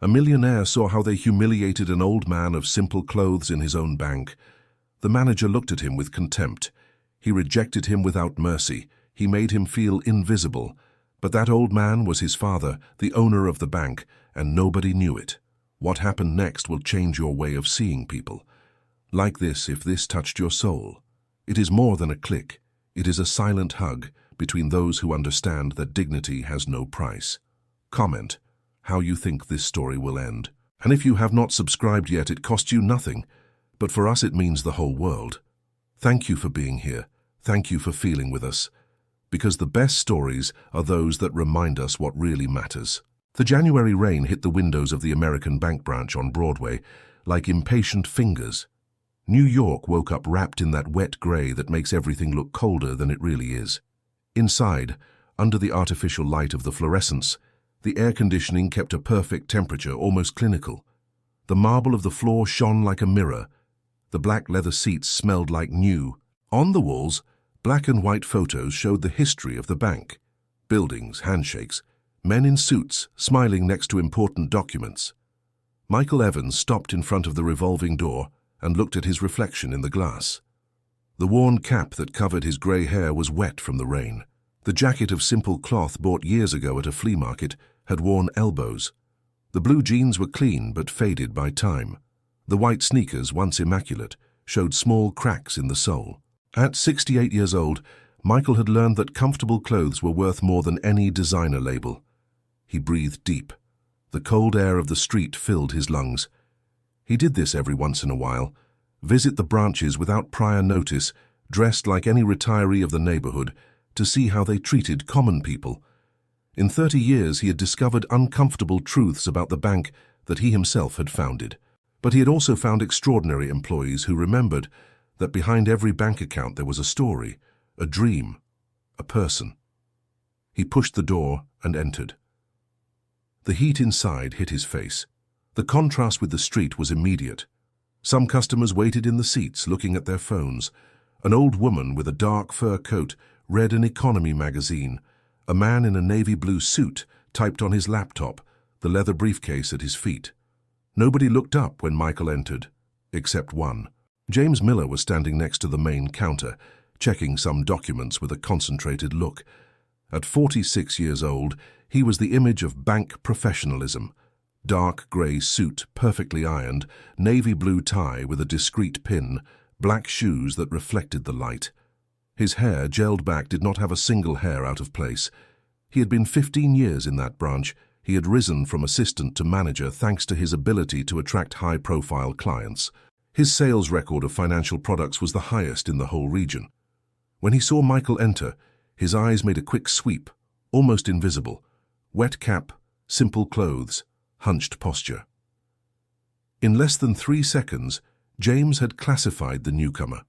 A millionaire saw how they humiliated an old man of simple clothes in his own bank. The manager looked at him with contempt. He rejected him without mercy. He made him feel invisible. But that old man was his father, the owner of the bank, and nobody knew it. What happened next will change your way of seeing people. Like this, if this touched your soul. It is more than a click. It is a silent hug between those who understand that dignity has no price. Comment how you think this story will end. And if you have not subscribed yet, it costs you nothing, but for us it means the whole world. Thank you for being here. Thank you for feeling with us. Because the best stories are those that remind us what really matters. The January rain hit the windows of the American bank branch on Broadway like impatient fingers. New York woke up wrapped in that wet gray that makes everything look colder than it really is. Inside, under the artificial light of the fluorescence, the air conditioning kept a perfect temperature, almost clinical. The marble of the floor shone like a mirror. The black leather seats smelled like new. On the walls, black and white photos showed the history of the bank. Buildings, handshakes, men in suits smiling next to important documents. Michael Evans stopped in front of the revolving door and looked at his reflection in the glass. The worn cap that covered his gray hair was wet from the rain. The jacket of simple cloth bought years ago at a flea market had worn elbows. The blue jeans were clean but faded by time. The white sneakers, once immaculate, showed small cracks in the sole. At 68 years old, Michael had learned that comfortable clothes were worth more than any designer label. He breathed deep. The cold air of the street filled his lungs. He did this every once in a while, visit the branches without prior notice, dressed like any retiree of the neighborhood, to see how they treated common people. In 30 years, he had discovered uncomfortable truths about the bank that he himself had founded. But he had also found extraordinary employees who remembered that behind every bank account there was a story, a dream, a person. He pushed the door and entered. The heat inside hit his face. The contrast with the street was immediate. Some customers waited in the seats, looking at their phones. An old woman with a dark fur coat read an economy magazine. A man in a navy blue suit typed on his laptop, the leather briefcase at his feet. Nobody looked up when Michael entered, except one. James Miller was standing next to the main counter, checking some documents with a concentrated look. At 46 years old, he was the image of bank professionalism. Dark grey suit, perfectly ironed, navy blue tie with a discreet pin, black shoes that reflected the light. His hair, gelled back, did not have a single hair out of place. He had been 15 years in that branch. He had risen from assistant to manager thanks to his ability to attract high-profile clients. His sales record of financial products was the highest in the whole region. When he saw Michael enter, his eyes made a quick sweep, almost invisible. Wet cap, simple clothes, hunched posture. In less than 3 seconds, James had classified the newcomer.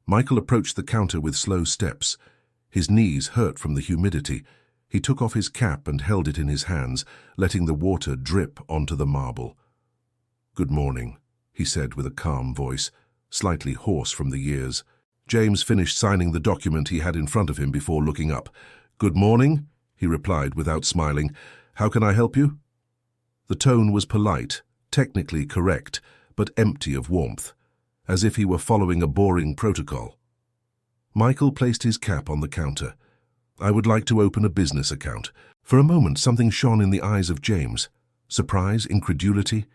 Michael approached the counter with slow steps. His knees hurt from the humidity. He took off his cap and held it in his hands, letting the water drip onto the marble. "Good morning," he said with a calm voice, slightly hoarse from the years. James finished signing the document he had in front of him before looking up. "Good morning," he replied without smiling. "How can I help you?" The tone was polite, technically correct, but empty of warmth, as if he were following a boring protocol. Michael placed his cap on the counter. "I would like to open a business account." For a moment, something shone in the eyes of James. Surprise, incredulity.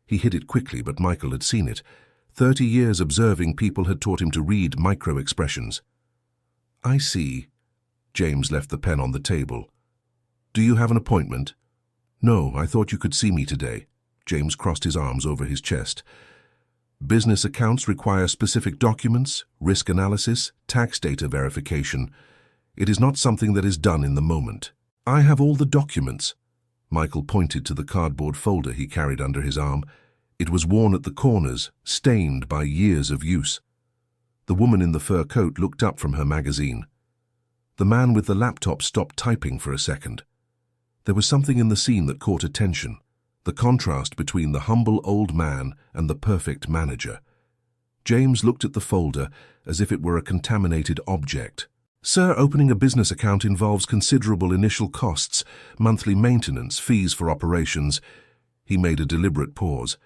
He hid it quickly, but Michael had seen it. 30 years observing people had taught him to read micro-expressions. "I see." James left the pen on the table. "Do you have an appointment?" "No, I thought you could see me today." James crossed his arms over his chest. "Business accounts require specific documents, risk analysis, tax data verification. It is not something that is done in the moment." "I have all the documents." Michael pointed to the cardboard folder he carried under his arm. It was worn at the corners, stained by years of use. The woman in the fur coat looked up from her magazine. The man with the laptop stopped typing for a second. There was something in the scene that caught attention. The contrast between the humble old man and the perfect manager. James looked at the folder as if it were a contaminated object. "Sir, opening a business account involves considerable initial costs, monthly maintenance, fees for operations. He made a deliberate pause.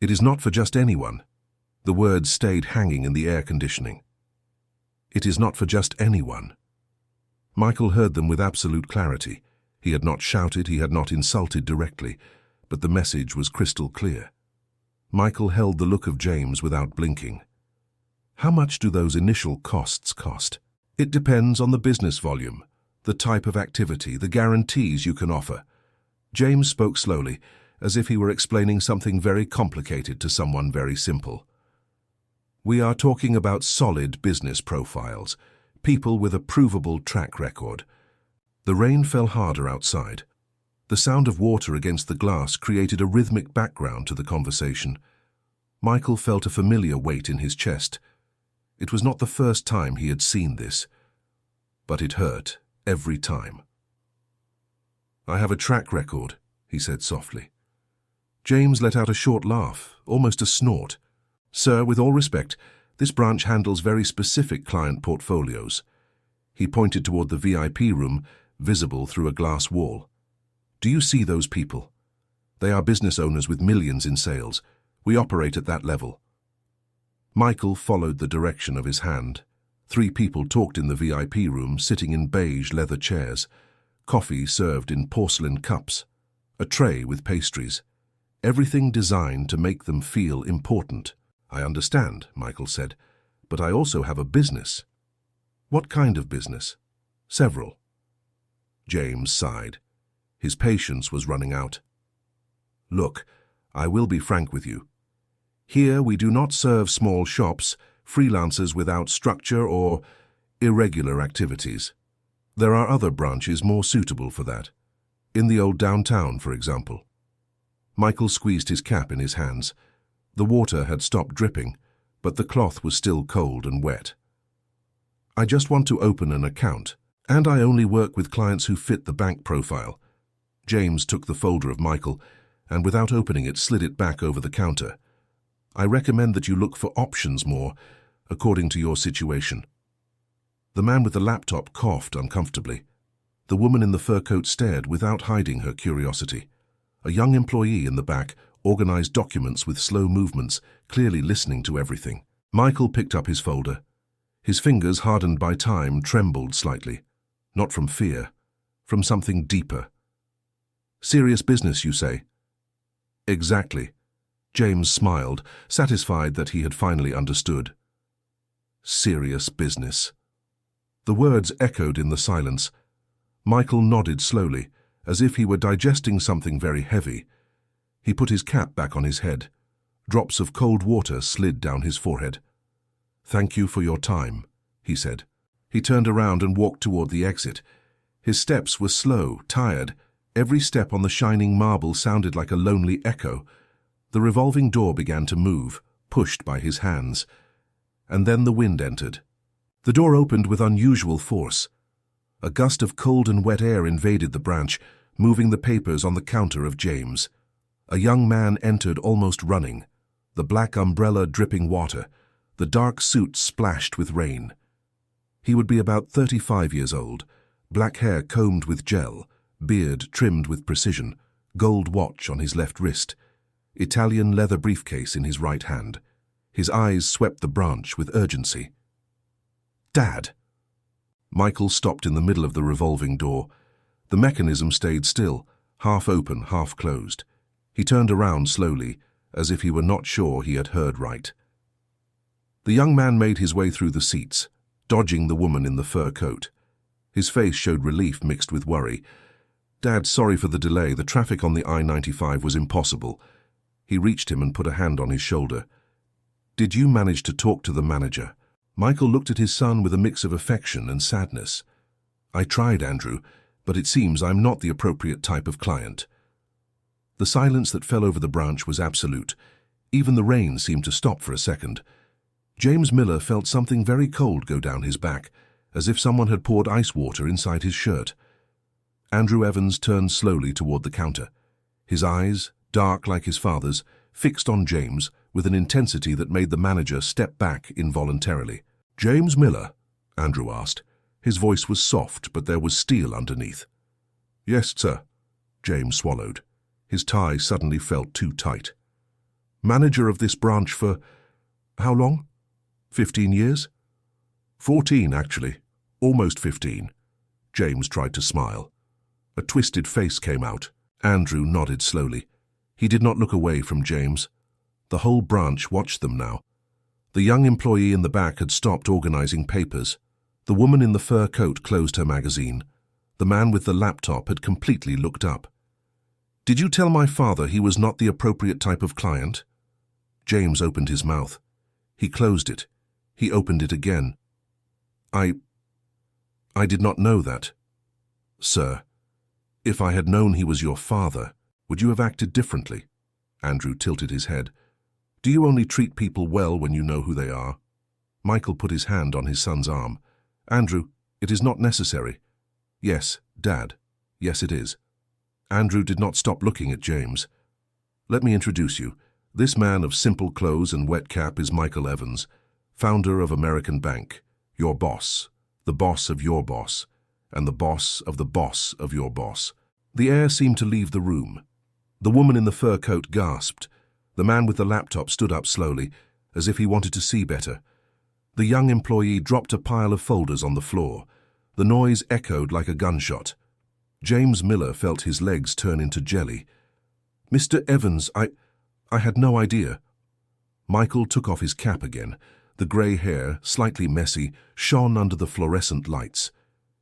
It is not for just anyone. The words stayed hanging in the air conditioning. It is not for just anyone. Michael heard them with absolute clarity. He had not shouted, he had not insulted directly, but the message was crystal clear. Michael held the look of James without blinking. How much do those initial costs cost? It depends on the business volume, the type of activity, the guarantees you can offer. James spoke slowly, as if he were explaining something very complicated to someone very simple. We are talking about solid business profiles, people with a provable track record. The rain fell harder outside. The sound of water against the glass created a rhythmic background to the conversation. Michael felt a familiar weight in his chest. It was not the first time he had seen this, but it hurt every time. I have a track record, he said softly. James let out a short laugh, almost a snort. Sir, with all respect, this branch handles very specific client portfolios. He pointed toward the VIP room, visible through a glass wall. Do you see those people? They are business owners with millions in sales. We operate at that level. Michael followed the direction of his hand. 3 people talked in the VIP room, sitting in beige leather chairs. Coffee served in porcelain cups. A tray with pastries. Everything designed to make them feel important. I understand, Michael said, but I also have a business. What kind of business? Several. James sighed. His patience was running out. Look, I will be frank with you. Here we do not serve small shops, freelancers without structure or irregular activities. There are other branches more suitable for that. In the old downtown, for example. Michael squeezed his cap in his hands. The water had stopped dripping, but the cloth was still cold and wet. I just want to open an account, and I only work with clients who fit the bank profile. James took the folder of Michael, and without opening it, slid it back over the counter. I recommend that you look for options more, according to your situation. The man with the laptop coughed uncomfortably. The woman in the fur coat stared without hiding her curiosity. A young employee in the back organized documents with slow movements, clearly listening to everything. Michael picked up his folder. His fingers, hardened by time, trembled slightly. Not from fear, from something deeper. Serious business, you say? Exactly. James smiled, satisfied that he had finally understood. Serious business. The words echoed in the silence. Michael nodded slowly, as if he were digesting something very heavy. He put his cap back on his head. Drops of cold water slid down his forehead. Thank you for your time, he said. He turned around and walked toward the exit. His steps were slow, tired. Every step on the shining marble sounded like a lonely echo. The revolving door began to move, pushed by his hands. And then the wind entered. The door opened with unusual force. A gust of cold and wet air invaded the branch, moving the papers on the counter of James. A young man entered almost running, the black umbrella dripping water, the dark suit splashed with rain. He would be about 35 years old, black hair combed with gel, beard trimmed with precision, gold watch on his left wrist, Italian leather briefcase in his right hand. His eyes swept the branch with urgency. Dad! Michael stopped in the middle of the revolving door. The mechanism stayed still, half open, half closed. He turned around slowly, as if he were not sure he had heard right. The young man made his way through the seats, dodging the woman in the fur coat. His face showed relief mixed with worry. Dad, sorry for the delay. The traffic on the I-95 was impossible. He reached him and put a hand on his shoulder. Did you manage to talk to the manager? Michael looked at his son with a mix of affection and sadness. I tried, Andrew, but it seems I'm not the appropriate type of client. The silence that fell over the branch was absolute. Even the rain seemed to stop for a second. James Miller felt something very cold go down his back, as if someone had poured ice water inside his shirt. Andrew Evans turned slowly toward the counter. His eyes, dark like his father's, fixed on James with an intensity that made the manager step back involuntarily. James Miller? Andrew asked. His voice was soft, but there was steel underneath. Yes, sir. James swallowed. His tie suddenly felt too tight. Manager of this branch for how long? 15 years? 14, actually. Almost 15. James tried to smile. A twisted face came out. Andrew nodded slowly. He did not look away from James. The whole branch watched them now. The young employee in the back had stopped organizing papers. The woman in the fur coat closed her magazine. The man with the laptop had completely looked up. "Did you tell my father he was not the appropriate type of client?" James opened his mouth. He closed it. He opened it again. I did not know that. Sir, if I had known he was your father, would you have acted differently? Andrew tilted his head. Do you only treat people well when you know who they are? Michael put his hand on his son's arm. Andrew, it is not necessary. Yes, Dad. Yes, it is. Andrew did not stop looking at James. Let me introduce you. This man of simple clothes and wet cap is Michael Evans, founder of American Bank, your boss, the boss of your boss, and the boss of the boss of your boss. The air seemed to leave the room. The woman in the fur coat gasped. The man with the laptop stood up slowly, as if he wanted to see better. The young employee dropped a pile of folders on the floor. The noise echoed like a gunshot. James Miller felt his legs turn into jelly. Mr. Evans, I had no idea. Michael took off his cap again. The grey hair, slightly messy, shone under the fluorescent lights.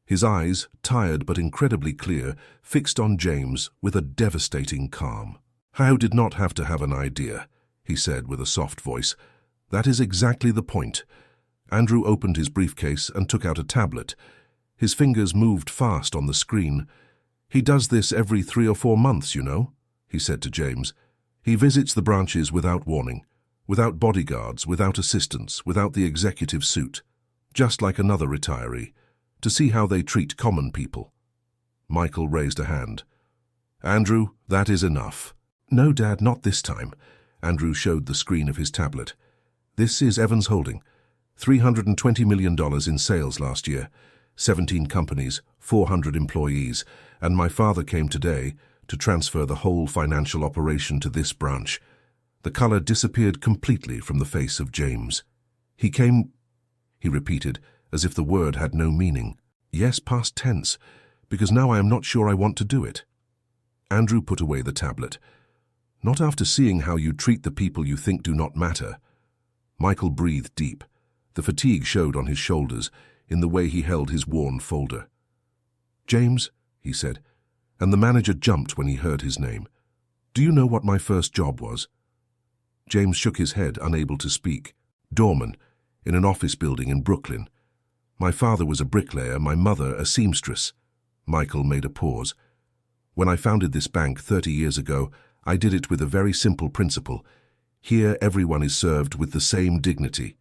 His eyes, tired but incredibly clear, fixed on James with a devastating calm. "How did not have to have an idea," he said with a soft voice. "That is exactly the point." Andrew opened his briefcase and took out a tablet. His fingers moved fast on the screen. "He does this every 3 or 4 months, you know," he said to James. "He visits the branches without warning, without bodyguards, without assistants, without the executive suit, just like another retiree, to see how they treat common people." Michael raised a hand. "Andrew, that is enough." "No, Dad, not this time." Andrew showed the screen of his tablet. "This is Evans Holding. $320 million in sales last year, 17 companies, 400 employees, and my father came today to transfer the whole financial operation to this branch." The color disappeared completely from the face of James. "He came," he repeated, as if the word had no meaning. "Yes, past tense, because now I am not sure I want to do it." Andrew put away the tablet. "Not after seeing how you treat the people you think do not matter." Michael breathed deep. The fatigue showed on his shoulders, in the way he held his worn folder. "James," he said, and the manager jumped when he heard his name. "Do you know what my first job was?" James shook his head, unable to speak. "Doorman, in an office building in Brooklyn. My father was a bricklayer, my mother a seamstress." Michael made a pause. "When I founded this bank 30 years ago, I did it with a very simple principle. Here everyone is served with the same dignity.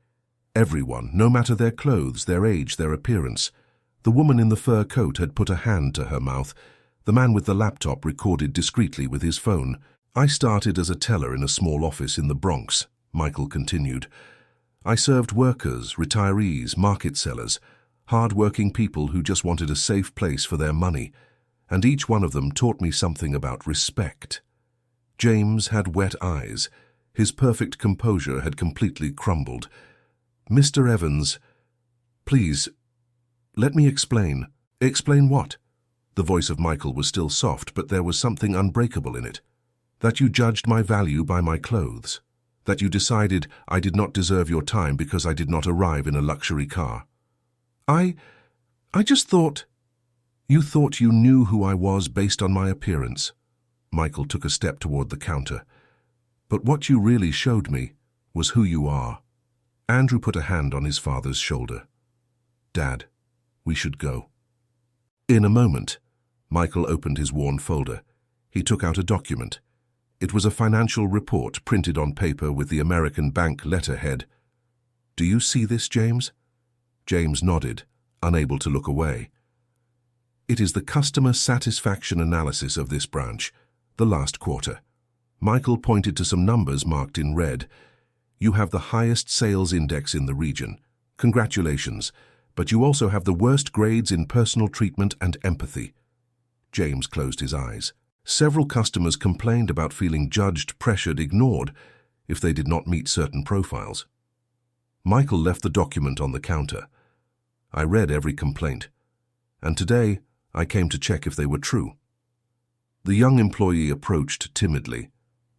Everyone, no matter their clothes, their age, their appearance." The woman in the fur coat had put a hand to her mouth. The man with the laptop recorded discreetly with his phone. "I started as a teller in a small office in the Bronx," Michael continued. "I served workers, retirees, market sellers, hard-working people who just wanted a safe place for their money, and each one of them taught me something about respect." James had wet eyes. His perfect composure had completely crumbled. "Mr. Evans, please, let me explain." "Explain what?" The voice of Michael was still soft, but there was something unbreakable in it. "That you judged my value by my clothes. That you decided I did not deserve your time because I did not arrive in a luxury car." I just thought—" "You thought you knew who I was based on my appearance." Michael took a step toward the counter. "But what you really showed me was who you are." Andrew put a hand on his father's shoulder. "Dad, we should go." In a moment, Michael opened his worn folder. He took out a document. It was a financial report printed on paper with the American Bank letterhead. "Do you see this, James?" James nodded, unable to look away. "It is the customer satisfaction analysis of this branch, the last quarter." Michael pointed to some numbers marked in red. "You have the highest sales index in the region. Congratulations, but you also have the worst grades in personal treatment and empathy." James closed his eyes. Several customers complained about feeling judged, pressured, ignored if they did not meet certain profiles. Michael left the document on the counter. I read every complaint, and today I came to check if they were true. The young employee approached timidly.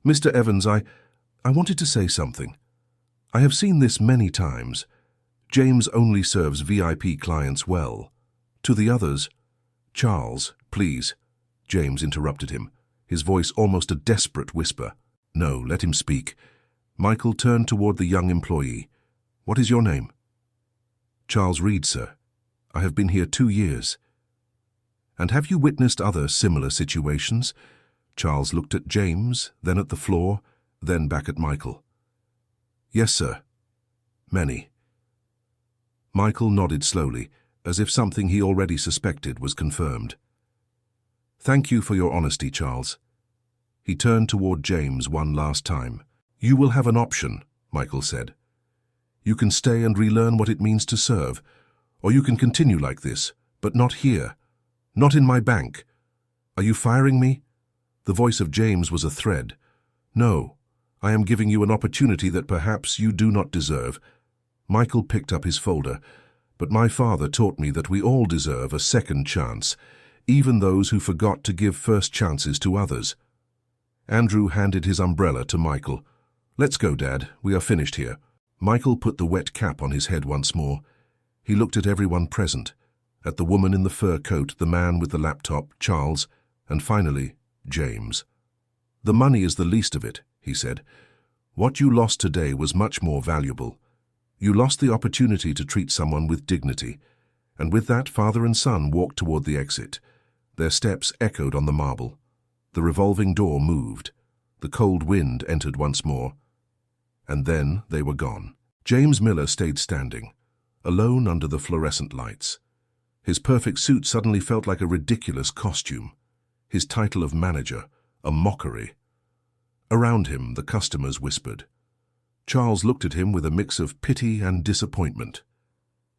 "Mr. Evans, I wanted to say something. I have seen this many times. James only serves VIP clients well. To the others—" "Charles, please," James interrupted him, his voice almost a desperate whisper. "No, let him speak." Michael turned toward the young employee. "What is your name?" "Charles Reed, sir. I have been here 2 years." "And have you witnessed other similar situations?" Charles looked at James, then at the floor, then back at Michael. "Yes, sir. Many." Michael nodded slowly, as if something he already suspected was confirmed. "Thank you for your honesty, Charles." He turned toward James one last time. "You will have an option," Michael said. "You can stay and relearn what it means to serve, or you can continue like this, but not here. Not in my bank. Are you firing me?" The voice of James was a threat. "No, I am giving you an opportunity that perhaps you do not deserve." Michael picked up his folder. "But my father taught me that we all deserve a second chance, even those who forgot to give first chances to others." Andrew handed his umbrella to Michael. "Let's go, Dad. We are finished here." Michael put the wet cap on his head once more. He looked at everyone present, at the woman in the fur coat, the man with the laptop, Charles, and finally, James. "The money is the least of it," he said. "What you lost today was much more valuable. You lost the opportunity to treat someone with dignity." And with that, father and son walked toward the exit. Their steps echoed on the marble. The revolving door moved. The cold wind entered once more. And then they were gone. James Miller stayed standing, alone under the fluorescent lights. His perfect suit suddenly felt like a ridiculous costume. His title of manager, a mockery. Around him, the customers whispered. Charles looked at him with a mix of pity and disappointment.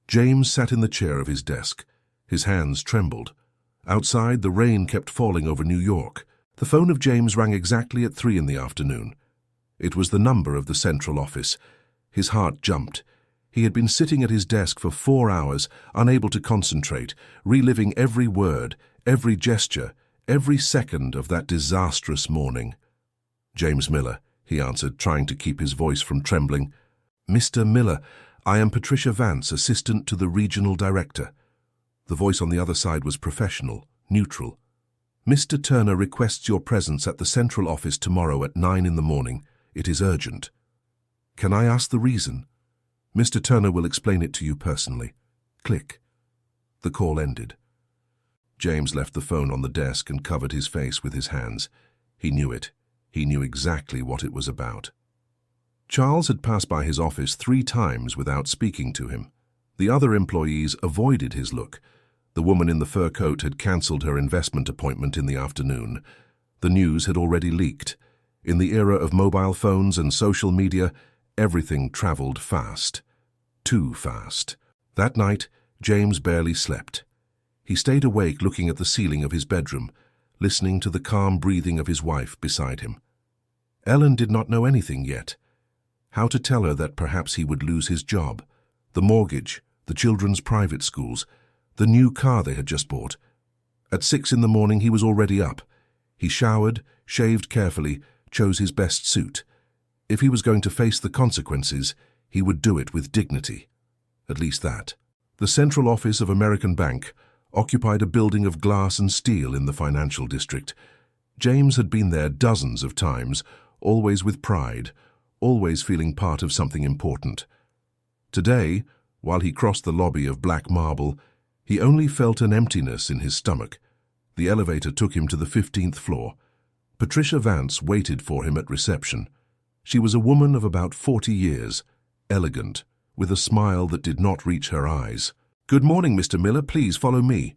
James sat in the chair of his desk. His hands trembled. Outside, the rain kept falling over New York. The phone of James rang exactly at 3 in the afternoon. It was the number of the central office. His heart jumped. He had been sitting at his desk for 4 hours, unable to concentrate, reliving every word, every gesture, every second of that disastrous morning. "James Miller," he answered, trying to keep his voice from trembling. "Mr. Miller, I am Patricia Vance, assistant to the regional director." The voice on the other side was professional, neutral. "Mr. Turner requests your presence at the central office tomorrow at 9 in the morning. It is urgent." "Can I ask the reason?" "Mr. Turner will explain it to you personally." Click. The call ended. James left the phone on the desk and covered his face with his hands. He knew it. He knew exactly what it was about. Charles had passed by his office 3 times without speaking to him. The other employees avoided his look. The woman in the fur coat had cancelled her investment appointment in the afternoon. The news had already leaked. In the era of mobile phones and social media, everything traveled fast. Too fast. That night, James barely slept. He stayed awake looking at the ceiling of his bedroom, listening to the calm breathing of his wife beside him. Ellen did not know anything yet. How to tell her that perhaps he would lose his job, the mortgage, the children's private schools, the new car they had just bought. At 6 in the morning he was already up. He showered, shaved carefully, chose his best suit. If he was going to face the consequences, he would do it with dignity. At least that. The central office of American Bank occupied a building of glass and steel in the financial district. James had been there dozens of times, always with pride, always feeling part of something important. Today, while he crossed the lobby of black marble, he only felt an emptiness in his stomach. The elevator took him to the 15th floor. Patricia Vance waited for him at reception. She was a woman of about 40 years, elegant, with a smile that did not reach her eyes. "Good morning, Mr. Miller. Please follow me."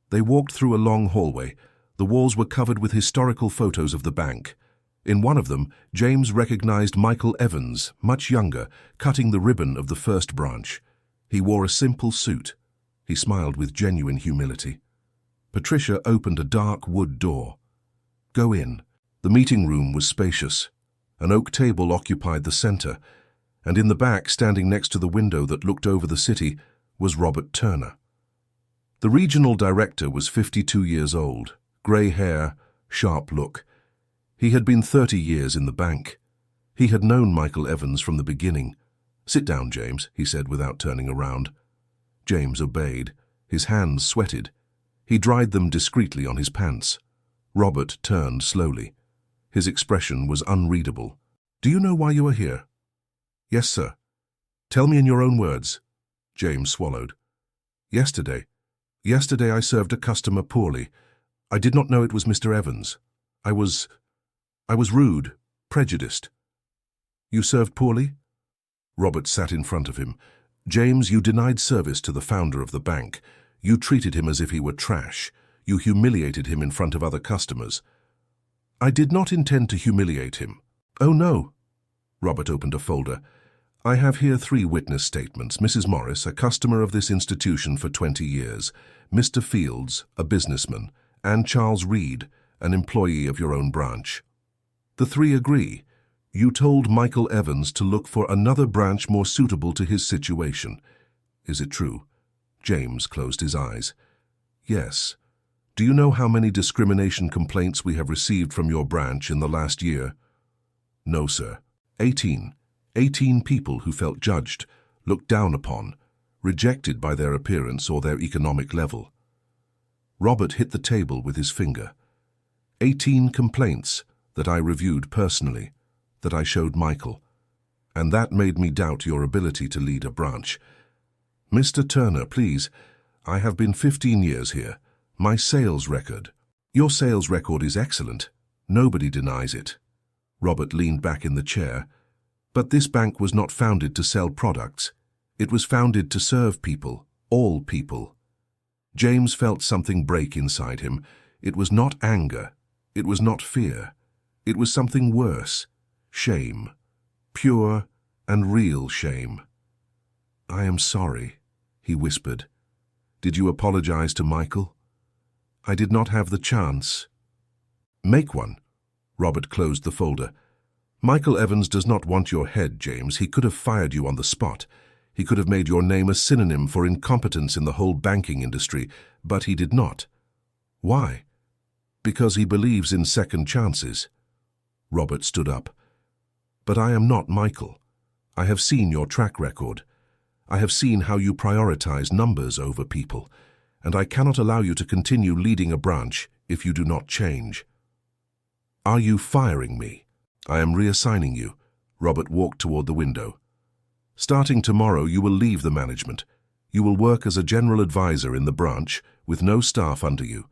They walked through a long hallway. The walls were covered with historical photos of the bank. In one of them, James recognized Michael Evans, much younger, cutting the ribbon of the first branch. He wore a simple suit. He smiled with genuine humility. Patricia opened a dark wood door. Go in." The meeting room was spacious. An oak table occupied the center, and in the back, standing next to the window that looked over the city, was Robert Turner. The regional director was 52 years old, grey hair, sharp look. He had been 30 years in the bank. He had known Michael Evans from the beginning. "Sit down, James," he said without turning around. James obeyed. His hands sweated. He dried them discreetly on his pants. Robert turned slowly. His expression was unreadable. "Do you know why you are here?" "Yes, sir." "Tell me in your own words." James swallowed. Yesterday I served a customer poorly. I did not know it was Mr. Evans. I was rude, prejudiced." "You served poorly?" Robert sat in front of him. "James, you denied service to the founder of the bank. You treated him as if he were trash. You humiliated him in front of other customers." "I did not intend to humiliate him." "Oh, no." Robert opened a folder. "I have here 3 witness statements. Mrs. Morris, a customer of this institution for 20 years, Mr. Fields, a businessman, and Charles Reed, an employee of your own branch. The 3 agree. You told Michael Evans to look for another branch more suitable to his situation. Is it true?" James closed his eyes. "Yes. Do you know how many discrimination complaints we have received from your branch in the last year?" "No, sir." 18. 18 people who felt judged, looked down upon, rejected by their appearance or their economic level. Robert hit the table with his finger. 18 complaints that I reviewed personally, that I showed Michael, and that made me doubt your ability to lead a branch. Mr. Turner, please, I have been 15 years here. My sales record. Your sales record is excellent. Nobody denies it. Robert leaned back in the chair. But this bank was not founded to sell products. It was founded to serve people, all people. James felt something break inside him. It was not anger. It was not fear. It was something worse. Shame. Pure and real shame. "I am sorry," he whispered. "Did you apologize to Michael?" "I did not have the chance." "Make one." Robert closed the folder. "Michael Evans does not want your head, James. He could have fired you on the spot. He could have made your name a synonym for incompetence in the whole banking industry, but he did not. Why? Because he believes in second chances." Robert stood up. "But I am not Michael. I have seen your track record. I have seen how you prioritize numbers over people, and I cannot allow you to continue leading a branch if you do not change." "Are you firing me?" "I am reassigning you." Robert walked toward the window. "Starting tomorrow, you will leave the management. You will work as a general advisor in the branch with no staff under you.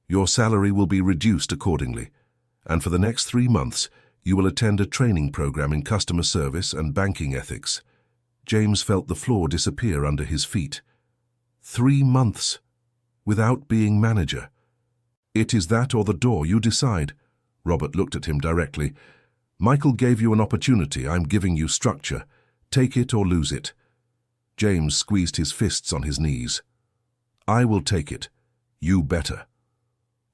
Your salary will be reduced accordingly. And for the next 3 months, you will attend a training program in customer service and banking ethics." James felt the floor disappear under his feet. 3 months, without being manager. "It is that or the door, you decide." Robert looked at him directly. "Michael gave you an opportunity. I'm giving you structure. Take it or lose it." James squeezed his fists on his knees. "I will take it. You better."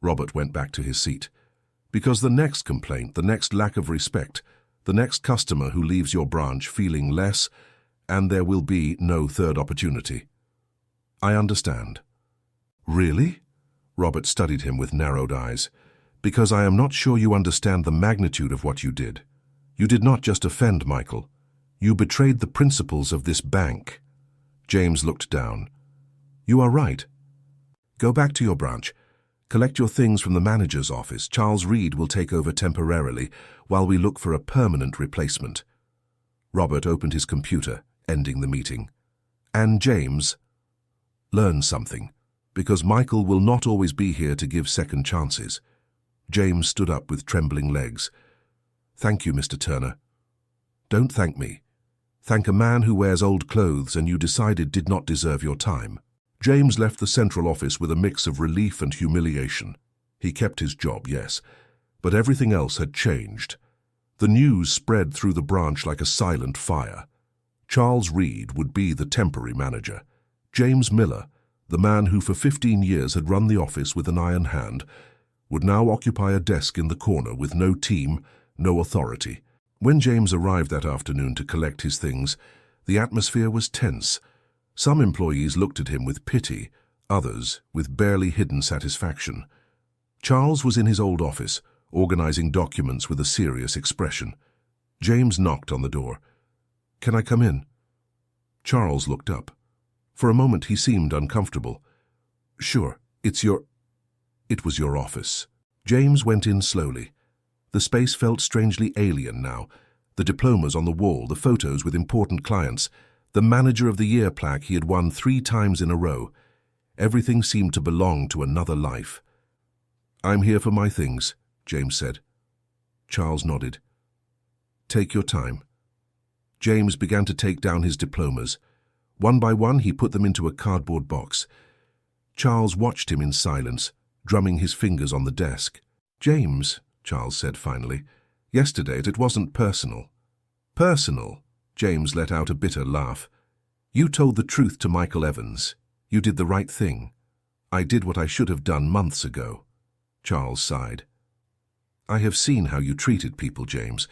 Robert went back to his seat. "Because the next complaint, the next lack of respect, the next customer who leaves your branch feeling less, and there will be no third opportunity." "I understand." "Really?" Robert studied him with narrowed eyes. "Because I am not sure you understand the magnitude of what you did. You did not just offend Michael. You betrayed the principles of this bank." James looked down. "You are right. Go back to your branch. Collect your things from the manager's office. Charles Reed will take over temporarily while we look for a permanent replacement." Robert opened his computer, ending the meeting. "And James, learn something, because Michael will not always be here to give second chances." James stood up with trembling legs. "Thank you, Mr. Turner." "Don't thank me. Thank a man who wears old clothes and you decided did not deserve your time." James left the central office with a mix of relief and humiliation. He kept his job, yes, but everything else had changed. The news spread through the branch like a silent fire. Charles Reed would be the temporary manager. James Miller, the man who for 15 years had run the office with an iron hand, would now occupy a desk in the corner with no team, no authority. When James arrived that afternoon to collect his things, the atmosphere was tense. Some employees looked at him with pity, others with barely hidden satisfaction. Charles was in his old office, organizing documents with a serious expression. James knocked on the door. "Can I come in?" Charles looked up. For a moment he seemed uncomfortable. "Sure, It was your office." James went in slowly. The space felt strangely alien now. The diplomas on the wall, the photos with important clients, the Manager of the Year plaque he had won 3 times in a row. Everything seemed to belong to another life. "I'm here for my things," James said. Charles nodded. "Take your time." James began to take down his diplomas. One by one he put them into a cardboard box. Charles watched him in silence, drumming his fingers on the desk. "James," Charles said finally, "yesterday it wasn't personal." "Personal?" James let out a bitter laugh. "You told the truth to Michael Evans. You did the right thing. I did what I should have done months ago." Charles sighed. "I have seen how you treated people, James.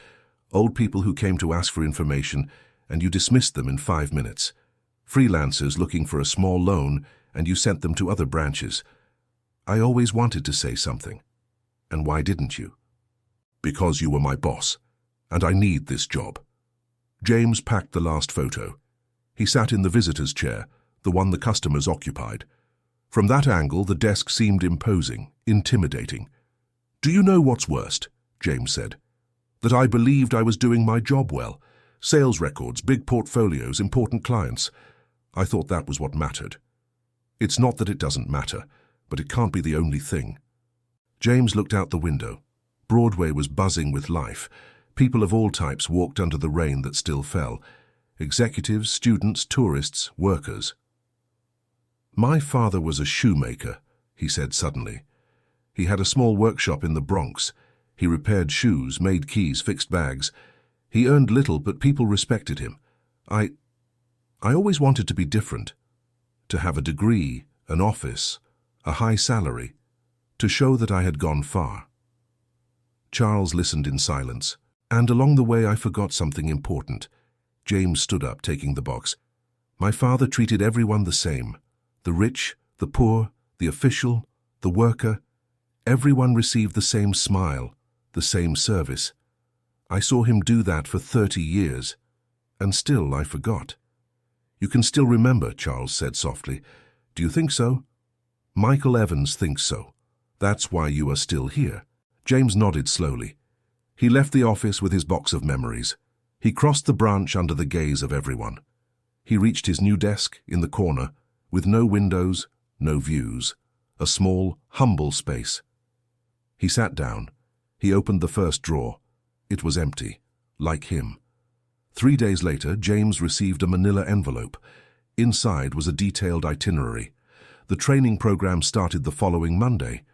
Old people who came to ask for information, and you dismissed them in 5 minutes. Freelancers looking for a small loan, and you sent them to other branches. I always wanted to say something. And why didn't you?" "Because you were my boss, and I need this job." James packed the last photo. He sat in the visitor's chair, the one the customers occupied. From that angle, the desk seemed imposing, intimidating. "Do you know what's worst?" James said. "That I believed I was doing my job well. Sales records, big portfolios, important clients. I thought that was what mattered. It's not that it doesn't matter, but it can't be the only thing." James looked out the window. Broadway was buzzing with life. People of all types walked under the rain that still fell. Executives, students, tourists, workers. "My father was a shoemaker," he said suddenly. "He had a small workshop in the Bronx. He repaired shoes, made keys, fixed bags. He earned little, but people respected him. I always wanted to be different. To have a degree, an office, a high salary, to show that I had gone far." Charles listened in silence, and along the way I forgot something important. James stood up, taking the box. "My father treated everyone the same. The rich, the poor, the official, the worker. Everyone received the same smile, the same service. I saw him do that for 30 years, and still I forgot." "You can still remember," Charles said softly. "Do you think so?" "Michael Evans thinks so. That's why you are still here." James nodded slowly. He left the office with his box of memories. He crossed the branch under the gaze of everyone. He reached his new desk in the corner, with no windows, no views, a small, humble space. He sat down. He opened the first drawer. It was empty, like him. 3 days later, James received a manila envelope. Inside was a detailed itinerary. The training program started the following Monday.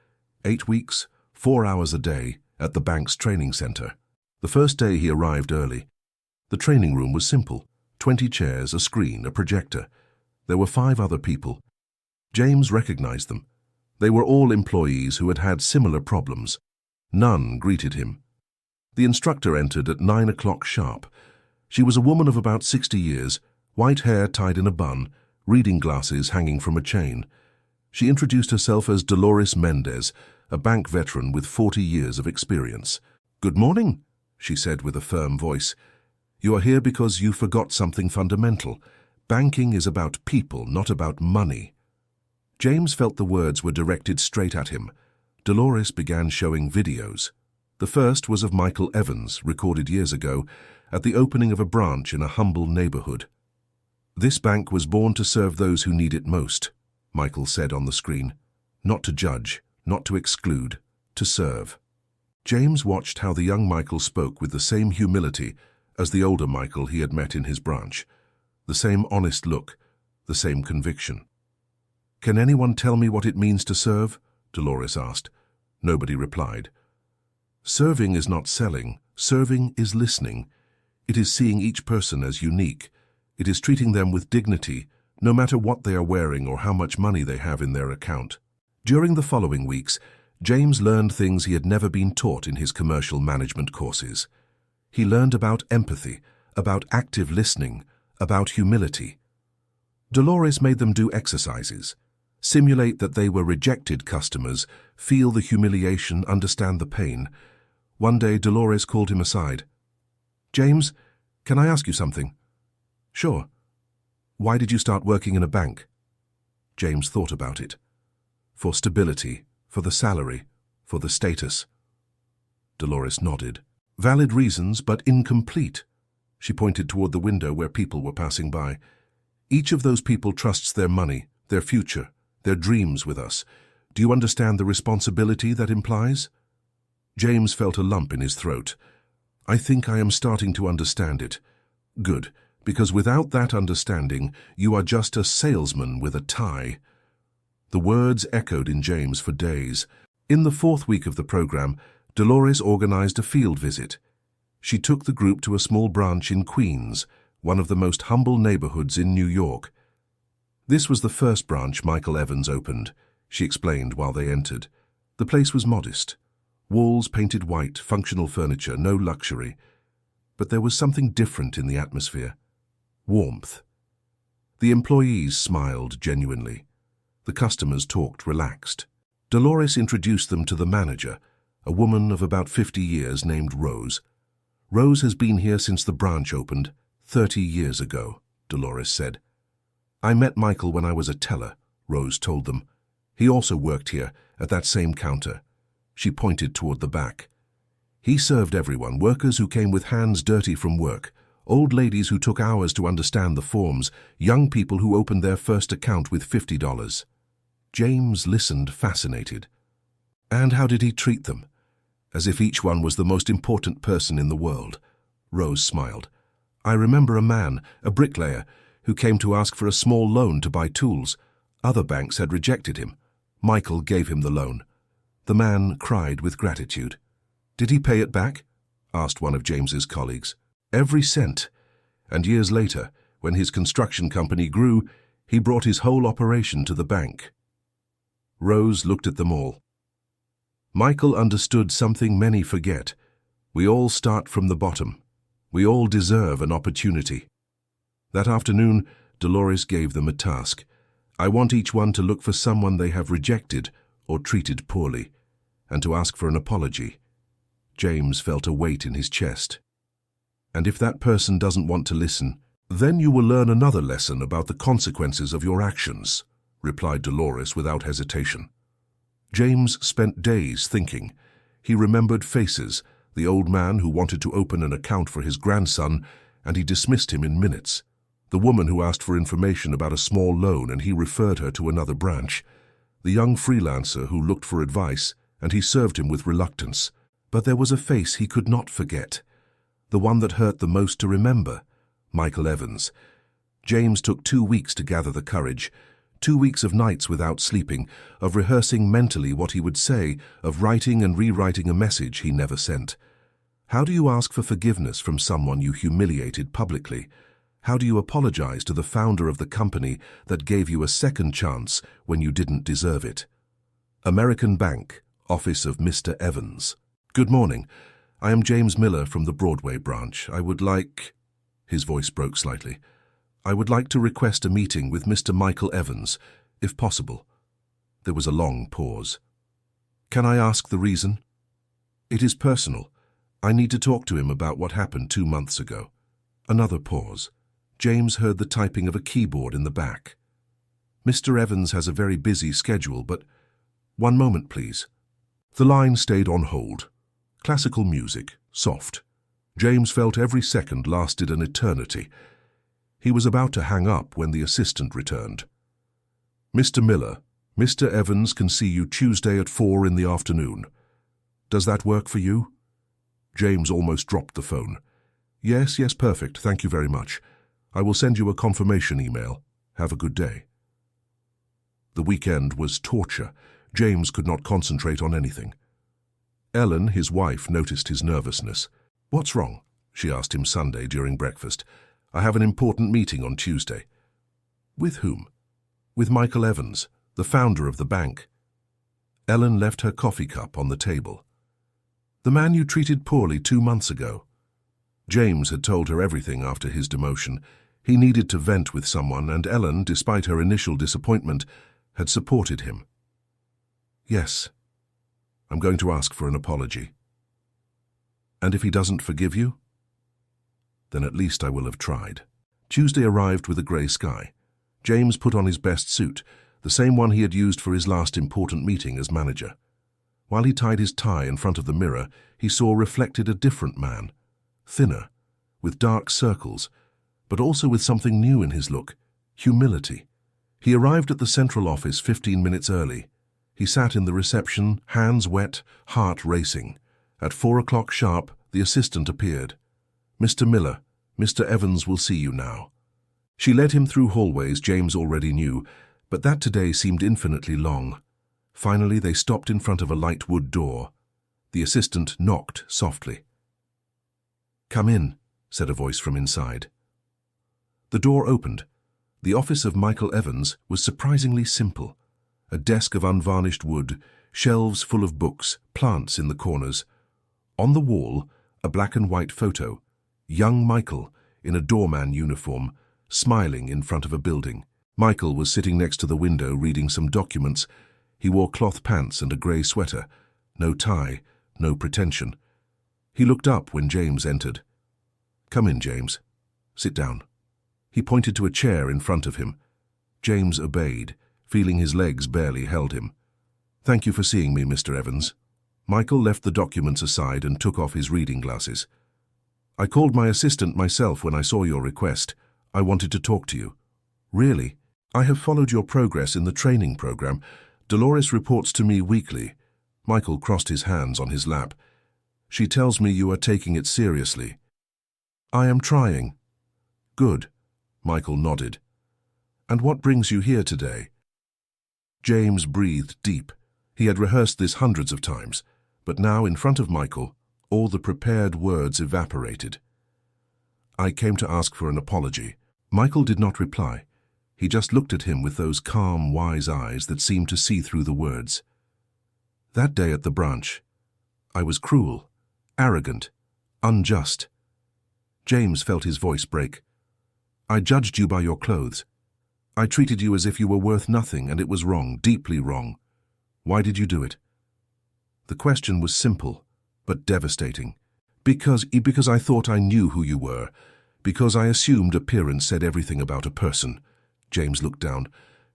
8 weeks, 4 hours a day, at the bank's training center. The first day he arrived early. The training room was simple. 20 chairs, a screen, a projector. There were 5 other people. James recognized them. They were all employees who had had similar problems. None greeted him. The instructor entered at 9 o'clock sharp. She was a woman of about 60 years, white hair tied in a bun, reading glasses hanging from a chain. She introduced herself as Dolores Mendez, a bank veteran with 40 years of experience. "Good morning," she said with a firm voice. "You are here because you forgot something fundamental. Banking is about people, not about money." James felt the words were directed straight at him. Dolores began showing videos. The first was of Michael Evans, recorded years ago, at the opening of a branch in a humble neighborhood. "This bank was born to serve those who need it most," Michael said on the screen. "Not to judge, not to exclude, to serve." James watched how the young Michael spoke with the same humility as the older Michael he had met in his branch. The same honest look, the same conviction. "Can anyone tell me what it means to serve?" Dolores asked. Nobody replied. "Serving is not selling. Serving is listening. It is seeing each person as unique. It is treating them with dignity, no matter what they are wearing or how much money they have in their account." During the following weeks, James learned things he had never been taught in his commercial management courses. He learned about empathy, about active listening, about humility. Dolores made them do exercises. Simulate that they were rejected customers, feel the humiliation, understand the pain. One day, Dolores called him aside. "James, can I ask you something?" "Sure." "Why did you start working in a bank?" James thought about it. "For stability, for the salary, for the status." Dolores nodded. "Valid reasons, but incomplete." She pointed toward the window where people were passing by. "Each of those people trusts their money, their future, their dreams with us. Do you understand the responsibility that implies?" James felt a lump in his throat. "I think I am starting to understand it." "Good, because without that understanding, you are just a salesman with a tie." The words echoed in James for days. In the fourth week of the program, Dolores organized a field visit. She took the group to a small branch in Queens, one of the most humble neighborhoods in New York. "This was the first branch Michael Evans opened," she explained while they entered. The place was modest. Walls painted white, functional furniture, no luxury. But there was something different in the atmosphere. Warmth. The employees smiled genuinely. The customers talked relaxed. Dolores introduced them to the manager, a woman of about 50 years named Rose. "Rose has been here since the branch opened, 30 years ago," Dolores said. "I met Michael when I was a teller," Rose told them. "He also worked here, at that same counter." She pointed toward the back. "He served everyone, workers who came with hands dirty from work, old ladies who took hours to understand the forms, young people who opened their first account with $50. James listened fascinated. "And how did he treat them?" "As if each one was the most important person in the world." Rose smiled. "I remember a man, a bricklayer, who came to ask for a small loan to buy tools. Other banks had rejected him. Michael gave him the loan. The man cried with gratitude." "Did he pay it back?" asked one of James's colleagues. "Every cent. And years later, when his construction company grew, he brought his whole operation to the bank." Rose looked at them all. "Michael understood something many forget. We all start from the bottom. We all deserve an opportunity." That afternoon, Dolores gave them a task. "I want each one to look for someone they have rejected or treated poorly, and to ask for an apology." James felt a weight in his chest. "And if that person doesn't want to listen, then you will learn another lesson about the consequences of your actions," replied Dolores without hesitation. James spent days thinking. He remembered faces, the old man who wanted to open an account for his grandson, and he dismissed him in minutes. The woman who asked for information about a small loan, and he referred her to another branch. The young freelancer who looked for advice, and he served him with reluctance. But there was a face he could not forget, the one that hurt the most to remember, Michael Evans. James took 2 weeks to gather the courage, 2 weeks of nights without sleeping, of rehearsing mentally what he would say, of writing and rewriting a message he never sent. How do you ask for forgiveness from someone you humiliated publicly? How do you apologize to the founder of the company that gave you a second chance when you didn't deserve it? American Bank, Office of Mr. Evans. "Good morning. I am James Miller from the Broadway branch. I would like..." His voice broke slightly. "I would like to request a meeting with Mr. Michael Evans, if possible." There was a long pause. "Can I ask the reason?" "It is personal. I need to talk to him about what happened 2 months ago." Another pause. James heard the typing of a keyboard in the back. "Mr. Evans has a very busy schedule, but..." "One moment, please." The line stayed on hold. Classical music, soft. James felt every second lasted an eternity. He was about to hang up when the assistant returned. "Mr. Miller, Mr. Evans can see you Tuesday at 4 in the afternoon. Does that work for you?" James almost dropped the phone. Yes, perfect. Thank you very much. I will send you a confirmation email. Have a good day." The weekend was torture. James could not concentrate on anything. Ellen, his wife, noticed his nervousness. "What's wrong?" she asked him Sunday during breakfast. "I have an important meeting on Tuesday." "With whom?" "With Michael Evans, the founder of the bank." Ellen left her coffee cup on the table. "The man you treated poorly 2 months ago." James had told her everything after his demotion. He needed to vent with someone, and Ellen, despite her initial disappointment, had supported him. "Yes, I'm going to ask for an apology. And if he doesn't forgive you, then at least I will have tried." Tuesday arrived with a grey sky. James put on his best suit, the same one he had used for his last important meeting as manager. While he tied his tie in front of the mirror, he saw reflected a different man, thinner, with dark circles, but also with something new in his look: humility. He arrived at the central office 15 minutes early. He sat in the reception, hands wet, heart racing. At 4 o'clock sharp, the assistant appeared. "Mr. Miller, Mr. Evans will see you now." She led him through hallways James already knew, but that today seemed infinitely long. Finally, they stopped in front of a light wood door. The assistant knocked softly. "Come in," said a voice from inside. The door opened. The office of Michael Evans was surprisingly simple. A desk of unvarnished wood, shelves full of books, plants in the corners. On the wall, a black and white photo. Young Michael, in a doorman uniform, smiling in front of a building. Michael was sitting next to the window reading some documents. He wore cloth pants and a grey sweater. No tie, no pretension. He looked up when James entered. "Come in, James. Sit down." He pointed to a chair in front of him. James obeyed, feeling his legs barely held him. "Thank you for seeing me, Mr. Evans." Michael left the documents aside and took off his reading glasses. "I called my assistant myself when I saw your request. I wanted to talk to you." "Really? I have followed your progress in the training program. Dolores reports to me weekly." Michael crossed his hands on his lap. "She tells me you are taking it seriously." "I am trying." "Good." Michael nodded. "And what brings you here today?" James breathed deep. He had rehearsed this hundreds of times, but now in front of Michael, all the prepared words evaporated. "I came to ask for an apology." Michael did not reply. He just looked at him with those calm, wise eyes that seemed to see through the words. "That day at the branch, I was cruel, arrogant, unjust." James felt his voice break. "I judged you by your clothes. I treated you as if you were worth nothing, and it was wrong, deeply wrong. Why did you do it?" The question was simple, but devastating. Because I thought I knew who you were. Because I assumed appearance said everything about a person." James looked down.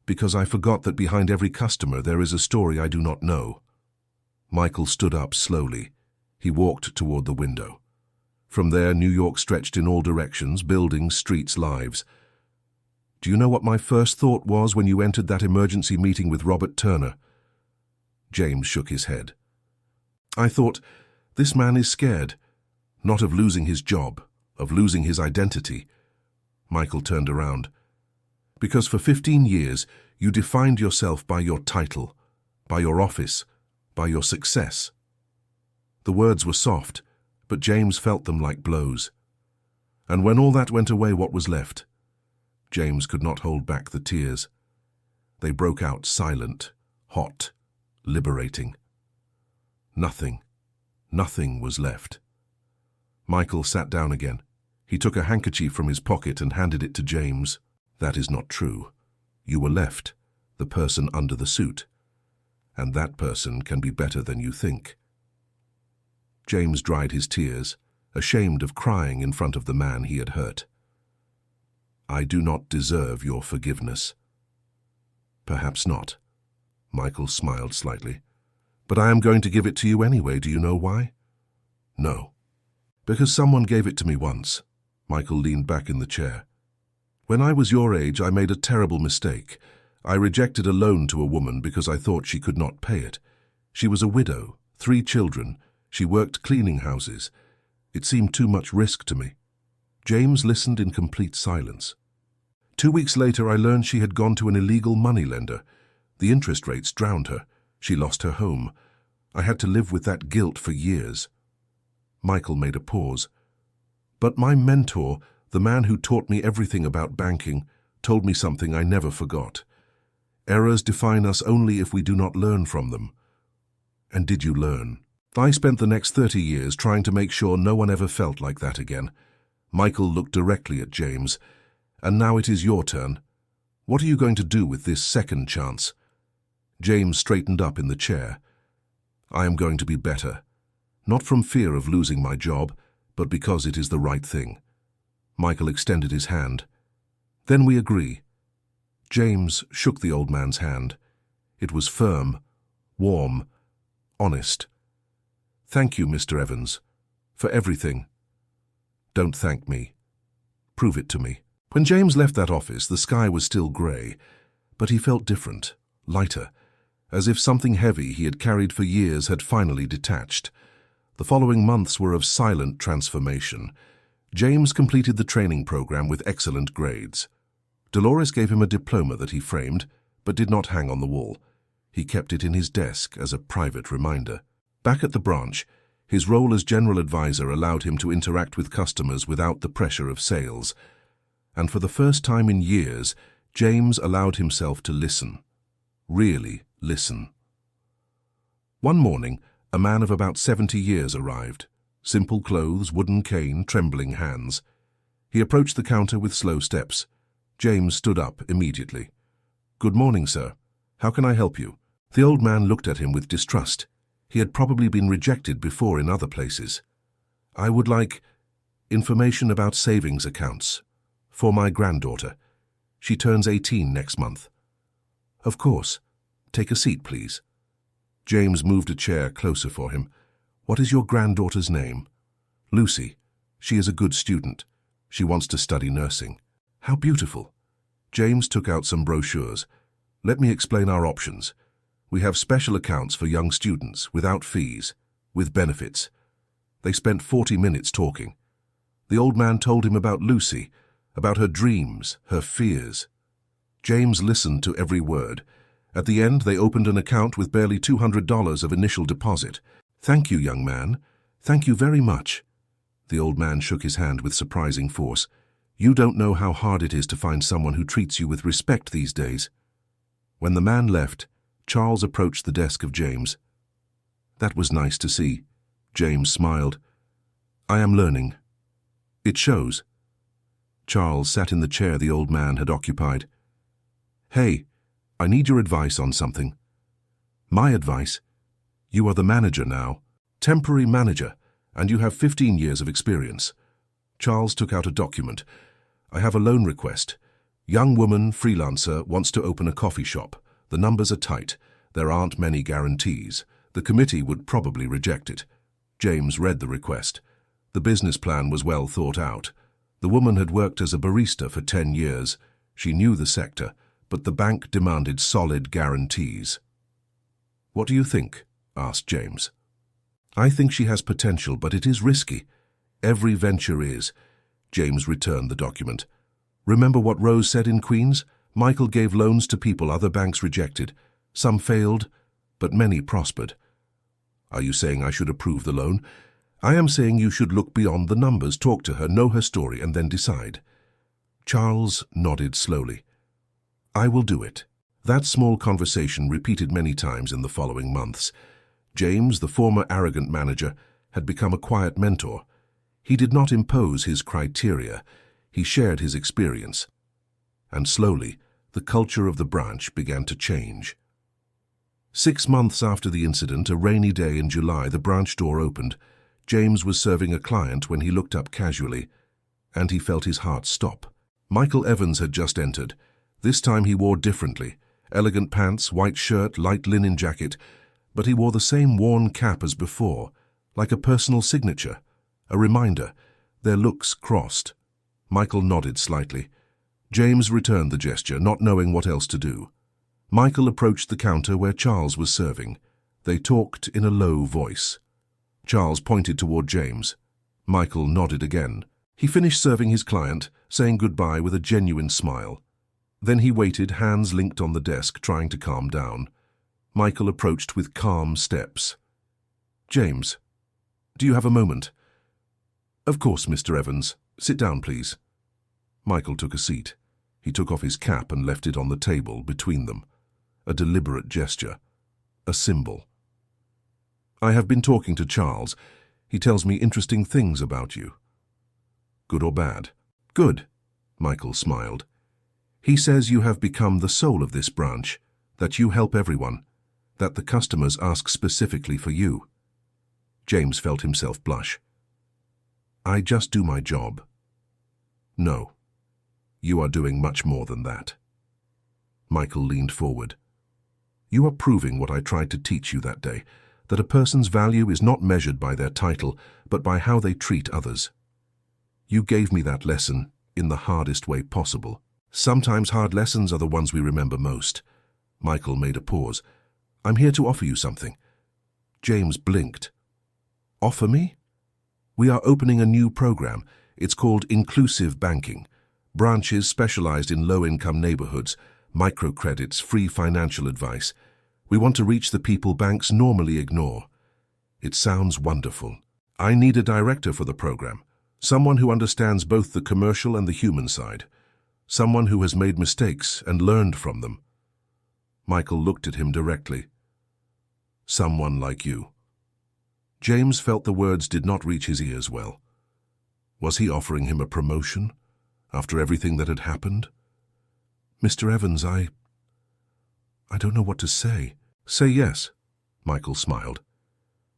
"Because I forgot that behind every customer there is a story I do not know." Michael stood up slowly. He walked toward the window. From there, New York stretched in all directions, buildings, streets, lives. "Do you know what my first thought was when you entered that emergency meeting with Robert Turner?" James shook his head. "I thought, this man is scared. Not of losing his job, of losing his identity." Michael turned around. "Because for 15 years you defined yourself by your title, by your office, by your success." The words were soft, but James felt them like blows. And when all that went away, what was left? James could not hold back the tears. They broke out silent, hot, liberating. Nothing was left. Michael sat down again. He took a handkerchief from his pocket and handed it to James. "That is not true. You were left, the person under the suit. And that person can be better than you think." James dried his tears, ashamed of crying in front of the man he had hurt. "I do not deserve your forgiveness." "Perhaps not." Michael smiled slightly. "But I am going to give it to you anyway. Do you know why?" "No." "Because someone gave it to me once." Michael leaned back in the chair. "When I was your age, I made a terrible mistake. I rejected a loan to a woman because I thought she could not pay it. She was a widow, 3 children. She worked cleaning houses. It seemed too much risk to me." James listened in complete silence. 2 weeks later, I learned she had gone to an illegal moneylender. The interest rates drowned her. She lost her home. I had to live with that guilt for years. Michael made a pause. "But my mentor, the man who taught me everything about banking, told me something I never forgot. Errors define us only if we do not learn from them. And did you learn? I spent the next 30 years trying to make sure no one ever felt like that again. Michael looked directly at James. And now it is your turn. What are you going to do with this second chance? James straightened up in the chair. I am going to be better. Not from fear of losing my job, but because it is the right thing. Michael extended his hand. Then we agree. James shook the old man's hand. It was firm, warm, honest. Thank you, Mr. Evans, for everything. Don't thank me. Prove it to me. When James left that office, the sky was still grey, but he felt different, lighter, as if something heavy he had carried for years had finally detached. The following months were of silent transformation. James completed the training program with excellent grades. Dolores gave him a diploma that he framed, but did not hang on the wall. He kept it in his desk as a private reminder. Back at the branch, his role as general advisor allowed him to interact with customers without the pressure of sales. And for the first time in years, James allowed himself to listen. Really listen. One morning, a man of about 70 years arrived. Simple clothes, wooden cane, trembling hands. He approached the counter with slow steps. James stood up immediately. Good morning, sir. How can I help you? The old man looked at him with distrust. He had probably been rejected before in other places. I would like information about savings accounts for my granddaughter. She turns 18 next month. Of course. Take a seat, please. James moved a chair closer for him. What is your granddaughter's name? Lucy. She is a good student. She wants to study nursing. How beautiful. James took out some brochures. Let me explain our options. We have special accounts for young students, without fees, with benefits. They spent 40 minutes talking. The old man told him about Lucy, about her dreams, her fears. James listened to every word. At the end, they opened an account with barely $200 of initial deposit. Thank you, young man. Thank you very much. The old man shook his hand with surprising force. You don't know how hard it is to find someone who treats you with respect these days. When the man left, Charles approached the desk of James. That was nice to see. James smiled. I am learning. It shows. Charles sat in the chair the old man had occupied. Hey, I need your advice on something. My advice? You are the manager now. Temporary manager, and you have 15 years of experience. Charles took out a document. I have a loan request. Young woman, freelancer, wants to open a coffee shop. The numbers are tight. There aren't many guarantees. The committee would probably reject it. James read the request. The business plan was well thought out. The woman had worked as a barista for 10 years. She knew the sector, but the bank demanded solid guarantees. What do you think? Asked James. I think she has potential, but it is risky. Every venture is. James returned the document. Remember what Rose said in Queens? Michael gave loans to people other banks rejected. Some failed, but many prospered. Are you saying I should approve the loan? I am saying you should look beyond the numbers, talk to her, know her story, and then decide. Charles nodded slowly. I will do it. That small conversation repeated many times in the following months. James, the former arrogant manager, had become a quiet mentor. He did not impose his criteria. He shared his experience. And slowly, the culture of the branch began to change. 6 months after the incident, a rainy day in July, the branch door opened. James was serving a client when he looked up casually, and he felt his heart stop. Michael Evans had just entered. This time he wore differently. Elegant pants, white shirt, light linen jacket, but he wore the same worn cap as before, like a personal signature, a reminder. Their looks crossed. Michael nodded slightly. James returned the gesture, not knowing what else to do. Michael approached the counter where Charles was serving. They talked in a low voice. Charles pointed toward James. Michael nodded again. He finished serving his client, saying goodbye with a genuine smile. Then he waited, hands linked on the desk, trying to calm down. Michael approached with calm steps. James, do you have a moment? Of course, Mr. Evans. Sit down, please. Michael took a seat. He took off his cap and left it on the table between them. A deliberate gesture. A symbol. I have been talking to Charles. He tells me interesting things about you. Good or bad? Good, Michael smiled. He says you have become the soul of this branch, that you help everyone, that the customers ask specifically for you. James felt himself blush. I just do my job. No, you are doing much more than that. Michael leaned forward. You are proving what I tried to teach you that day, that a person's value is not measured by their title, but by how they treat others. You gave me that lesson in the hardest way possible. Sometimes hard lessons are the ones we remember most. Michael made a pause. I'm here to offer you something. James blinked. Offer me? We are opening a new program. It's called Inclusive Banking. Branches specialized in low-income neighborhoods, microcredits, free financial advice. We want to reach the people banks normally ignore. It sounds wonderful. I need a director for the program, someone who understands both the commercial and the human side, someone who has made mistakes and learned from them. Michael looked at him directly. Someone like you. James felt the words did not reach his ears well. Was he offering him a promotion after everything that had happened? Mr. Evans, I don't know what to say. Say yes, Michael smiled.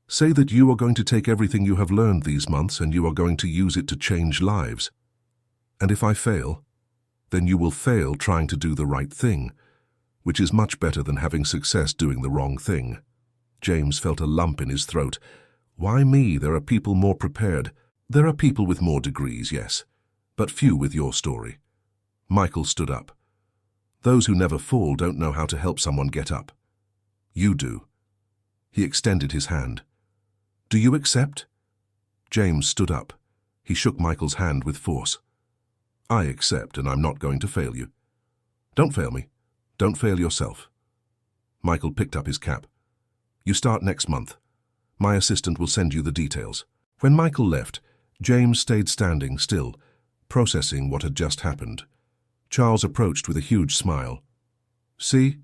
Say that you are going to take everything you have learned these months and you are going to use it to change lives. And if I fail, then you will fail trying to do the right thing, which is much better than having success doing the wrong thing. James felt a lump in his throat. Why me? There are people more prepared. There are people with more degrees, yes, but few with your story. Michael stood up. Those who never fall don't know how to help someone get up. You do. He extended his hand. Do you accept? James stood up. He shook Michael's hand with force. I accept, and I'm not going to fail you. Don't fail me. Don't fail yourself. Michael picked up his cap. You start next month. My assistant will send you the details. When Michael left, James stayed standing still, processing what had just happened. Charles approached with a huge smile. See?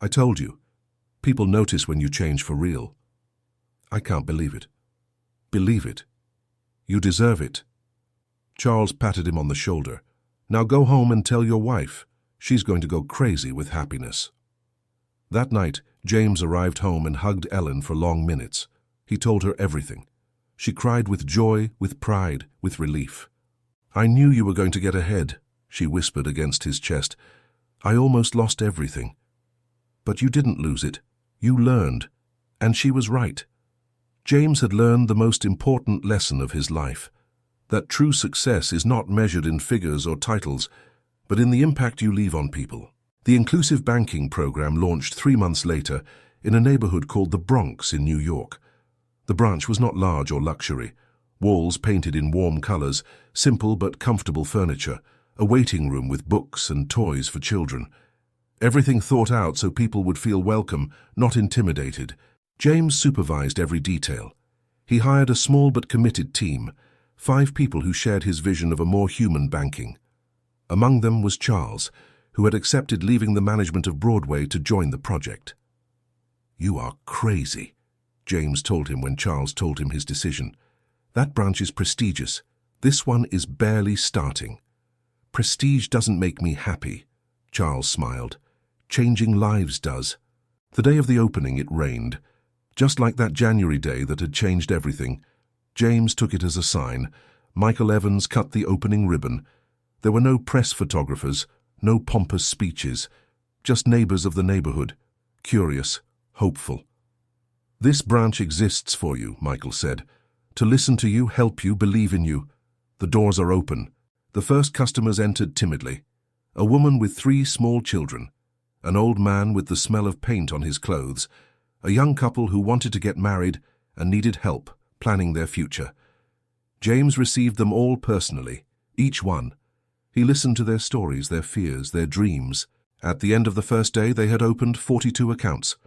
I told you. People notice when you change for real. I can't believe it. Believe it. You deserve it. Charles patted him on the shoulder. Now go home and tell your wife. She's going to go crazy with happiness. That night, James arrived home and hugged Ellen for long minutes. He told her everything. She cried with joy, with pride, with relief. I knew you were going to get ahead, she whispered against his chest. I almost lost everything. But you didn't lose it. You learned. And she was right. James had learned the most important lesson of his life, that true success is not measured in figures or titles, but in the impact you leave on people. The Inclusive Banking program launched 3 months later in a neighborhood called the Bronx in New York. The branch was not large or luxury. Walls painted in warm colors, simple but comfortable furniture, a waiting room with books and toys for children. Everything thought out so people would feel welcome, not intimidated. James supervised every detail. He hired a small but committed team, 5 people who shared his vision of a more human banking. Among them was Charles, who had accepted leaving the management of Broadway to join the project. You are crazy, James told him when Charles told him his decision. That branch is prestigious. This one is barely starting. Prestige doesn't make me happy, Charles smiled. Changing lives does. The day of the opening it rained. Just like that January day that had changed everything. James took it as a sign. Michael Evans cut the opening ribbon. There were no press photographers, no pompous speeches, just neighbors of the neighborhood, curious, hopeful. This branch exists for you, Michael said. To listen to you, help you, believe in you. The doors are open. The first customers entered timidly. A woman with 3 small children, an old man with the smell of paint on his clothes, a young couple who wanted to get married and needed help planning their future. James received them all personally, each one. He listened to their stories, their fears, their dreams. At the end of the first day, they had opened 42 accounts.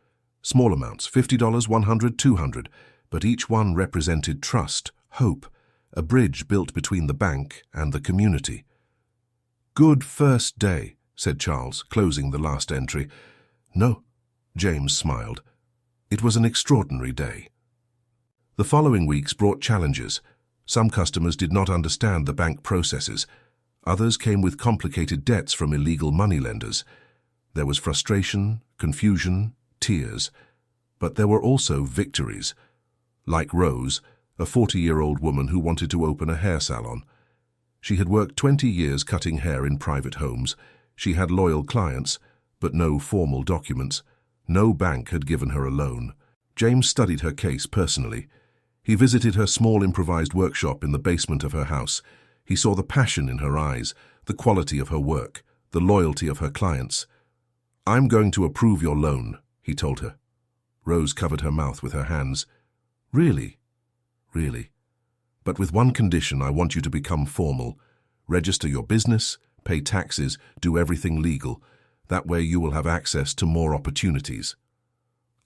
Small amounts, $50, $100, $200, but each one represented trust, hope, a bridge built between the bank and the community. Good first day, said Charles, closing the last entry. No, James smiled. It was an extraordinary day. The following weeks brought challenges. Some customers did not understand the bank processes. Others came with complicated debts from illegal moneylenders. There was frustration, confusion, tears. But there were also victories. Like Rose, a 40-year-old woman who wanted to open a hair salon. She had worked 20 years cutting hair in private homes. She had loyal clients, but no formal documents. No bank had given her a loan. James studied her case personally. He visited her small improvised workshop in the basement of her house. He saw the passion in her eyes, the quality of her work, the loyalty of her clients. "I'm going to approve your loan," he told her. Rose covered her mouth with her hands. "Really? Really? But with one condition, I want you to become formal. Register your business, pay taxes, do everything legal. That way you will have access to more opportunities."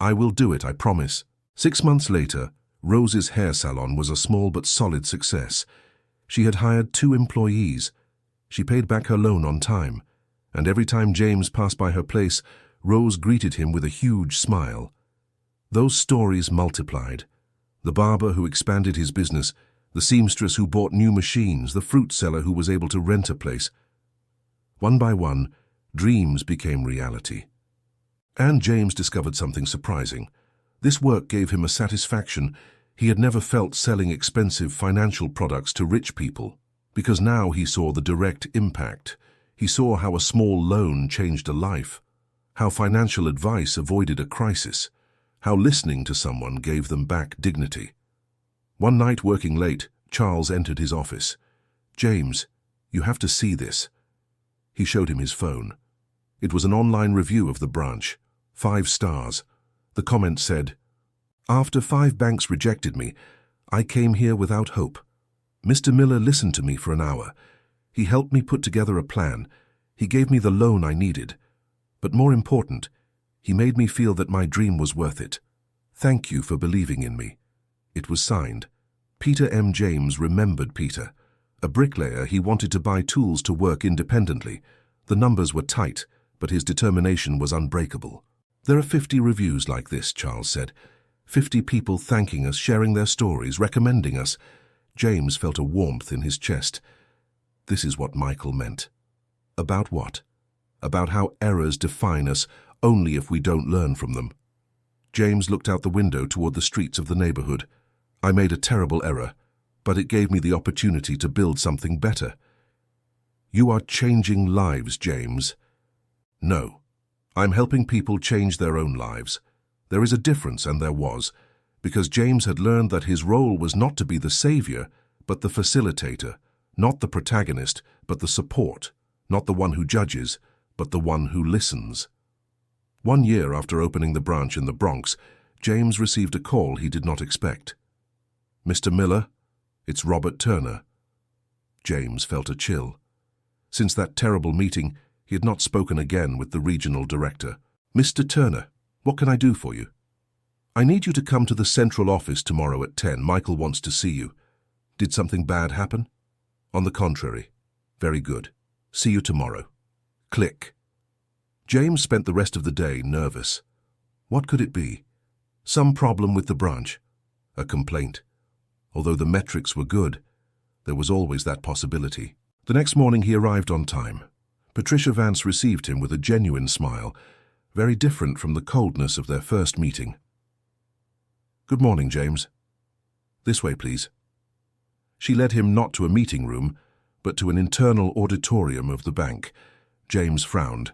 "I will do it, I promise." 6 months later, Rose's hair salon was a small but solid success. She had hired 2 employees. She paid back her loan on time, and every time James passed by her place, Rose greeted him with a huge smile. Those stories multiplied. The barber who expanded his business, the seamstress who bought new machines, the fruit seller who was able to rent a place. One by one, dreams became reality. And James discovered something surprising. This work gave him a satisfaction he had never felt selling expensive financial products to rich people, because now he saw the direct impact. He saw how a small loan changed a life, how financial advice avoided a crisis, how listening to someone gave them back dignity. One night, working late, Charles entered his office. "James, you have to see this." He showed him his phone. It was an online review of the branch. 5 stars. The comment said, "After 5 banks rejected me, I came here without hope. Mr. Miller listened to me for an hour. He helped me put together a plan. He gave me the loan I needed. But more important, he made me feel that my dream was worth it. Thank you for believing in me." It was signed. Peter M. James remembered Peter. A bricklayer, he wanted to buy tools to work independently. The numbers were tight, but his determination was unbreakable. "There are 50 reviews like this," Charles said. 50 people thanking us, sharing their stories, recommending us. James felt a warmth in his chest. This is what Michael meant. About what? About how errors define us only if we don't learn from them. James looked out the window toward the streets of the neighborhood. "I made a terrible error, but it gave me the opportunity to build something better." "You are changing lives, James." "No, I'm helping people change their own lives." There is a difference, and there was, because James had learned that his role was not to be the savior, but the facilitator, not the protagonist, but the support, not the one who judges, but the one who listens. 1 year after opening the branch in the Bronx, James received a call he did not expect. "Mr. Miller, it's Robert Turner." James felt a chill. Since that terrible meeting, he had not spoken again with the regional director. "Mr. Turner, what can I do for you?" "I need you to come to the central office tomorrow at 10. Michael wants to see you." "Did something bad happen?" "On the contrary." "Very good. See you tomorrow." Click. James spent the rest of the day nervous. What could it be? Some problem with the branch? A complaint? Although the metrics were good, there was always that possibility. The next morning he arrived on time. Patricia Vance received him with a genuine smile, very different from the coldness of their first meeting. "Good morning, James. This way, please." She led him not to a meeting room, but to an internal auditorium of the bank. James frowned.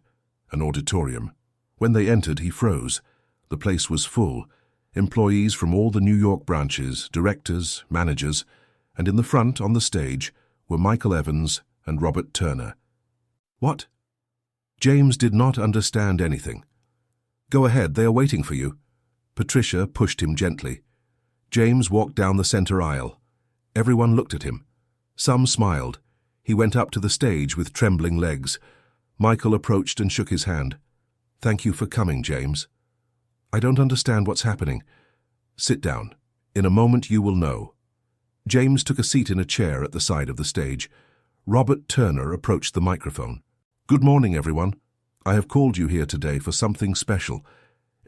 An auditorium. When they entered, he froze. The place was full. Employees from all the New York branches, directors, managers, and in the front, on the stage, were Michael Evans and Robert Turner. "What?" James did not understand anything. "Go ahead, they are waiting for you." Patricia pushed him gently. James walked down the center aisle. Everyone looked at him. Some smiled. He went up to the stage with trembling legs. Michael approached and shook his hand. "Thank you for coming, James." "I don't understand what's happening." "Sit down. In a moment you will know." James took a seat in a chair at the side of the stage. Robert Turner approached the microphone. "Good morning, everyone. I have called you here today for something special.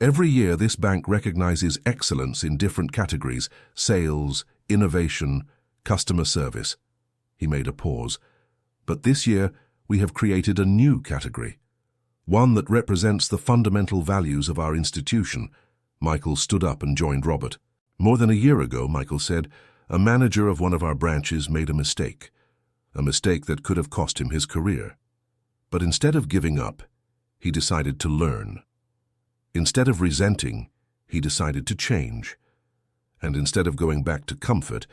Every year this bank recognizes excellence in different categories: sales, innovation, customer service. He made a pause. But this year we have created a new category, one that represents the fundamental values of our institution. Michael stood up and joined Robert. More than a year ago, Michael said, a manager of one of our branches made a mistake that could have cost him his career. But instead of giving up, he decided to learn. Instead of resenting, he decided to change. And instead of going back to comfort,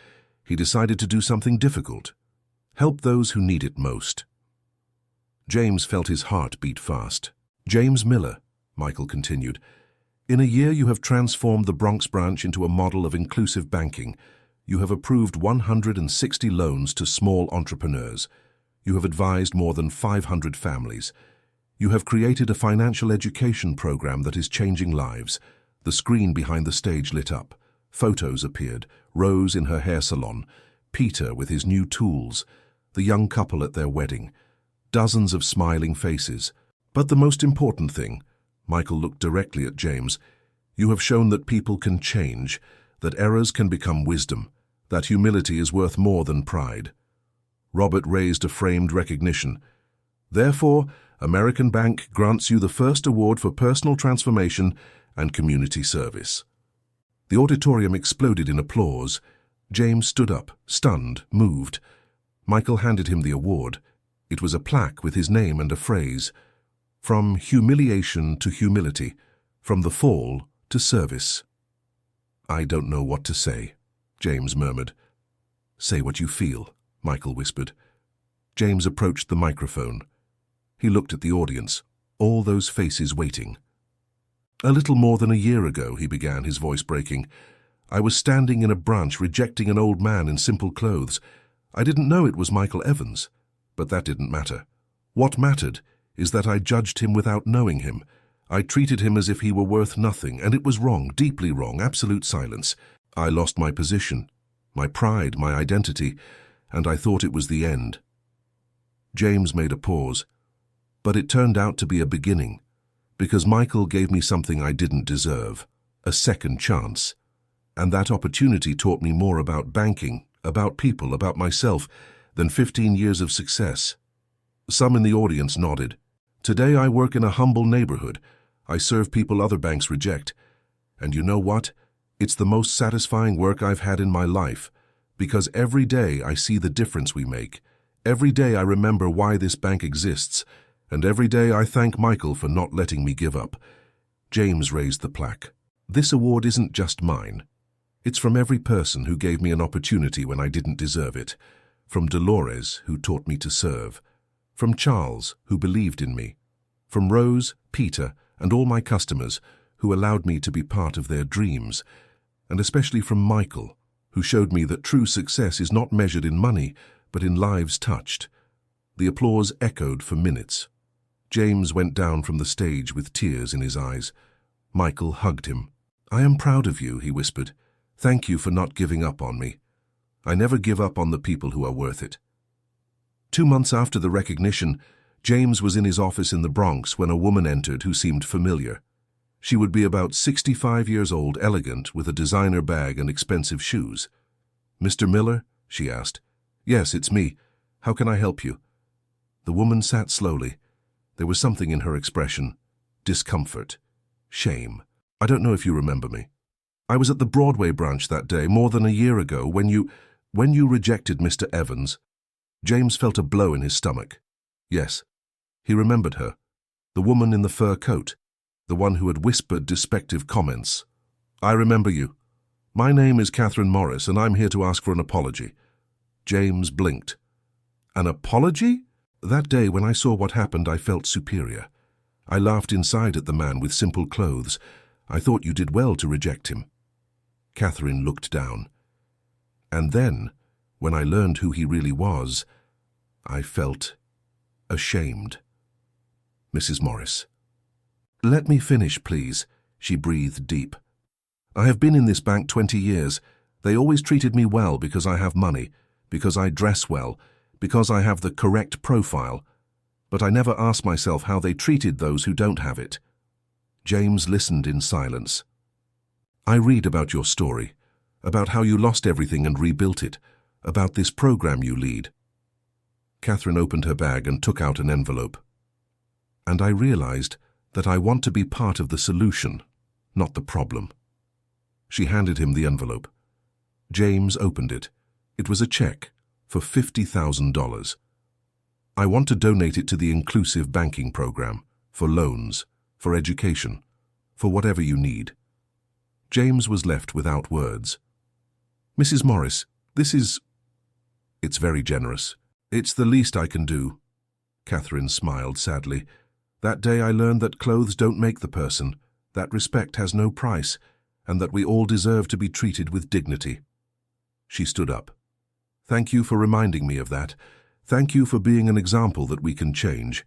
he decided to do something difficult: help those who need it most. James felt his heart beat fast. James Miller, Michael continued, in a year you have transformed the Bronx branch into a model of inclusive banking. You have approved 160 loans to small entrepreneurs. You have advised more than 500 families. You have created a financial education program that is changing lives. The screen behind the stage lit up. Photos appeared, Rose in her hair salon, Peter with his new tools, the young couple at their wedding, dozens of smiling faces. But the most important thing, Michael looked directly at James, you have shown that people can change, that errors can become wisdom, that humility is worth more than pride. Robert raised a framed recognition. Therefore, American Bank grants you the first award for personal transformation and community service. The auditorium exploded in applause. James stood up, stunned, moved. Michael handed him the award. It was a plaque with his name and a phrase: from humiliation to humility, from the fall to service. I don't know what to say, James murmured. Say what you feel, Michael whispered. James approached the microphone. He looked at the audience, all those faces waiting. A little more than a year ago, he began, his voice breaking, I was standing in a branch rejecting an old man in simple clothes. I didn't know it was Michael Evans, but that didn't matter. What mattered is that I judged him without knowing him. I treated him as if he were worth nothing, and it was wrong, deeply wrong, absolute silence. I lost my position, my pride, my identity, and I thought it was the end. James made a pause, but it turned out to be a beginning, because Michael gave me something I didn't deserve, a second chance. And that opportunity taught me more about banking, about people, about myself, than 15 years of success. Some in the audience nodded. Today I work in a humble neighborhood. I serve people other banks reject. And you know what? It's the most satisfying work I've had in my life, because every day I see the difference we make. Every day I remember why this bank exists, and every day I thank Michael for not letting me give up. James raised the plaque. This award isn't just mine. It's from every person who gave me an opportunity when I didn't deserve it. From Dolores, who taught me to serve. From Charles, who believed in me. From Rose, Peter, and all my customers, who allowed me to be part of their dreams. And especially from Michael, who showed me that true success is not measured in money, but in lives touched. The applause echoed for minutes. James went down from the stage with tears in his eyes. Michael hugged him. I am proud of you, he whispered. Thank you for not giving up on me. I never give up on the people who are worth it. 2 months after the recognition, James was in his office in the Bronx when a woman entered who seemed familiar. She would be about 65 years old, elegant, with a designer bag and expensive shoes. Mr. Miller? She asked. Yes, it's me. How can I help you? The woman sat slowly. There was something in her expression. Discomfort. Shame. I don't know if you remember me. I was at the Broadway branch that day, more than a year ago, when you rejected Mr. Evans. James felt a blow in his stomach. Yes, he remembered her. The woman in the fur coat. The one who had whispered despective comments. I remember you. My name is Catherine Morris, and I'm here to ask for an apology. James blinked. An apology? That day when I saw what happened, I felt superior. I laughed inside at the man with simple clothes. I thought you did well to reject him. Catherine looked down. And then, when I learned who he really was, I felt ashamed. Mrs. Morris. Let me finish, please, she breathed deep. I have been in this bank 20 years. They always treated me well because I have money, because I dress well, because I have the correct profile. But I never asked myself how they treated those who don't have it. James listened in silence. "I read about your story, about how you lost everything and rebuilt it, about this program you lead." Catherine opened her bag and took out an envelope. "And I realized that I want to be part of the solution, not the problem." She handed him the envelope. James opened it. It was a check for $50,000. "I want to donate it to the inclusive banking program, for loans, for education, for whatever you need." James was left without words. "Mrs. Morris, It's very generous. It's the least I can do." Catherine smiled sadly. "That day I learned that clothes don't make the person, that respect has no price, and that we all deserve to be treated with dignity." She stood up. "Thank you for reminding me of that. Thank you for being an example that we can change."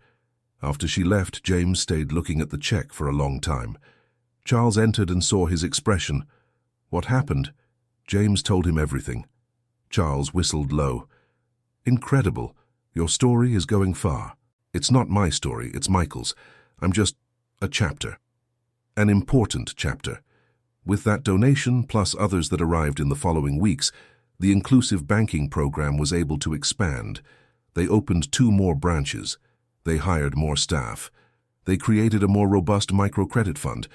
After she left, James stayed looking at the check for a long time. Charles entered and saw his expression. "What happened?" James told him everything. Charles whistled low. "Incredible. Your story is going far. It's not my story, it's Michael's. I'm just a chapter. An important chapter. With that donation, plus others that arrived in the following weeks, the inclusive banking program was able to expand. They opened 2 more branches. They hired more staff. They created a more robust microcredit fund.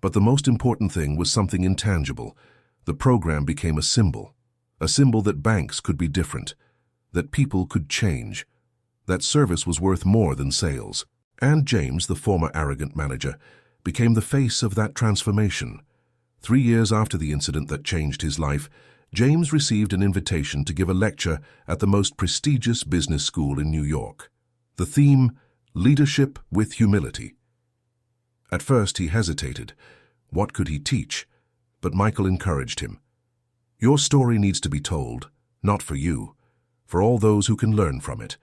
But the most important thing was something intangible. The program became a symbol that banks could be different, that people could change, that service was worth more than sales. And James, the former arrogant manager, became the face of that transformation. 3 years after the incident that changed his life, James received an invitation to give a lecture at the most prestigious business school in New York. The theme, Leadership with Humility. At first he hesitated. What could he teach? But Michael encouraged him. "Your story needs to be told, not for you, for all those who can learn from it."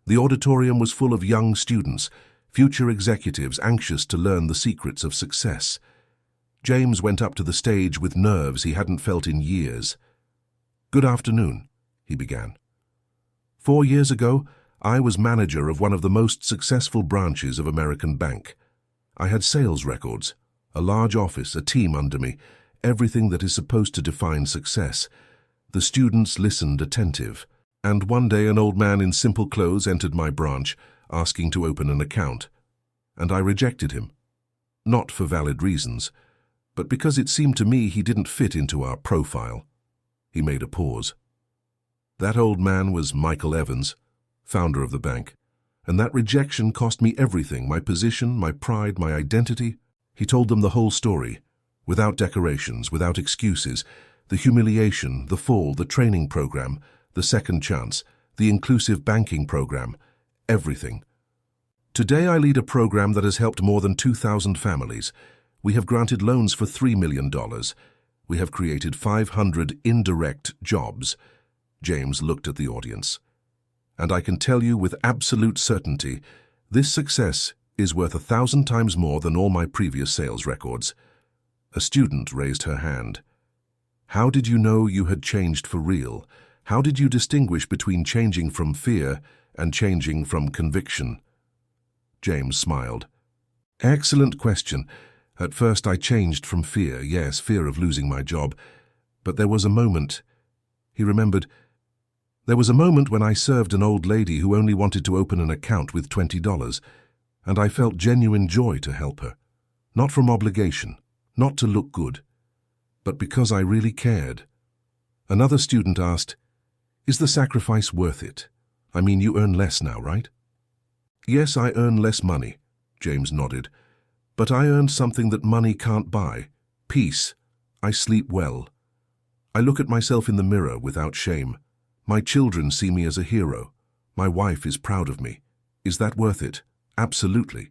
The auditorium was full of young students, future executives anxious to learn the secrets of success. James went up to the stage with nerves he hadn't felt in years. "Good afternoon," he began. 4 years ago, I was manager of one of the most successful branches of American Bank. I had sales records, a large office, a team under me, everything that is supposed to define success. The students listened attentive, and one day an old man in simple clothes entered my branch, asking to open an account. And I rejected him. Not for valid reasons, but because it seemed to me he didn't fit into our profile. He made a pause. That old man was Michael Evans, founder of the bank, and that rejection cost me everything, my position, my pride, my identity. He told them the whole story, without decorations, without excuses, the humiliation, the fall, the training program, the second chance, the inclusive banking program, everything. Today I lead a program that has helped more than 2,000 families. We have granted loans for $3 million. We have created 500 indirect jobs. James looked at the audience. And I can tell you with absolute certainty, this success is worth 1,000 times more than all my previous sales records. A student raised her hand. How did you know you had changed for real? How did you distinguish between changing from fear and changing from conviction? James smiled. Excellent question. At first I changed from fear, yes, fear of losing my job. But there was a moment. He remembered. There was a moment when I served an old lady who only wanted to open an account with $20, and I felt genuine joy to help her. Not from obligation, not to look good, but because I really cared. Another student asked, "Is the sacrifice worth it? I mean, you earn less now, right?" "Yes, I earn less money," James nodded. "But I earned something that money can't buy. Peace. I sleep well. I look at myself in the mirror without shame. My children see me as a hero. My wife is proud of me. Is that worth it? Absolutely."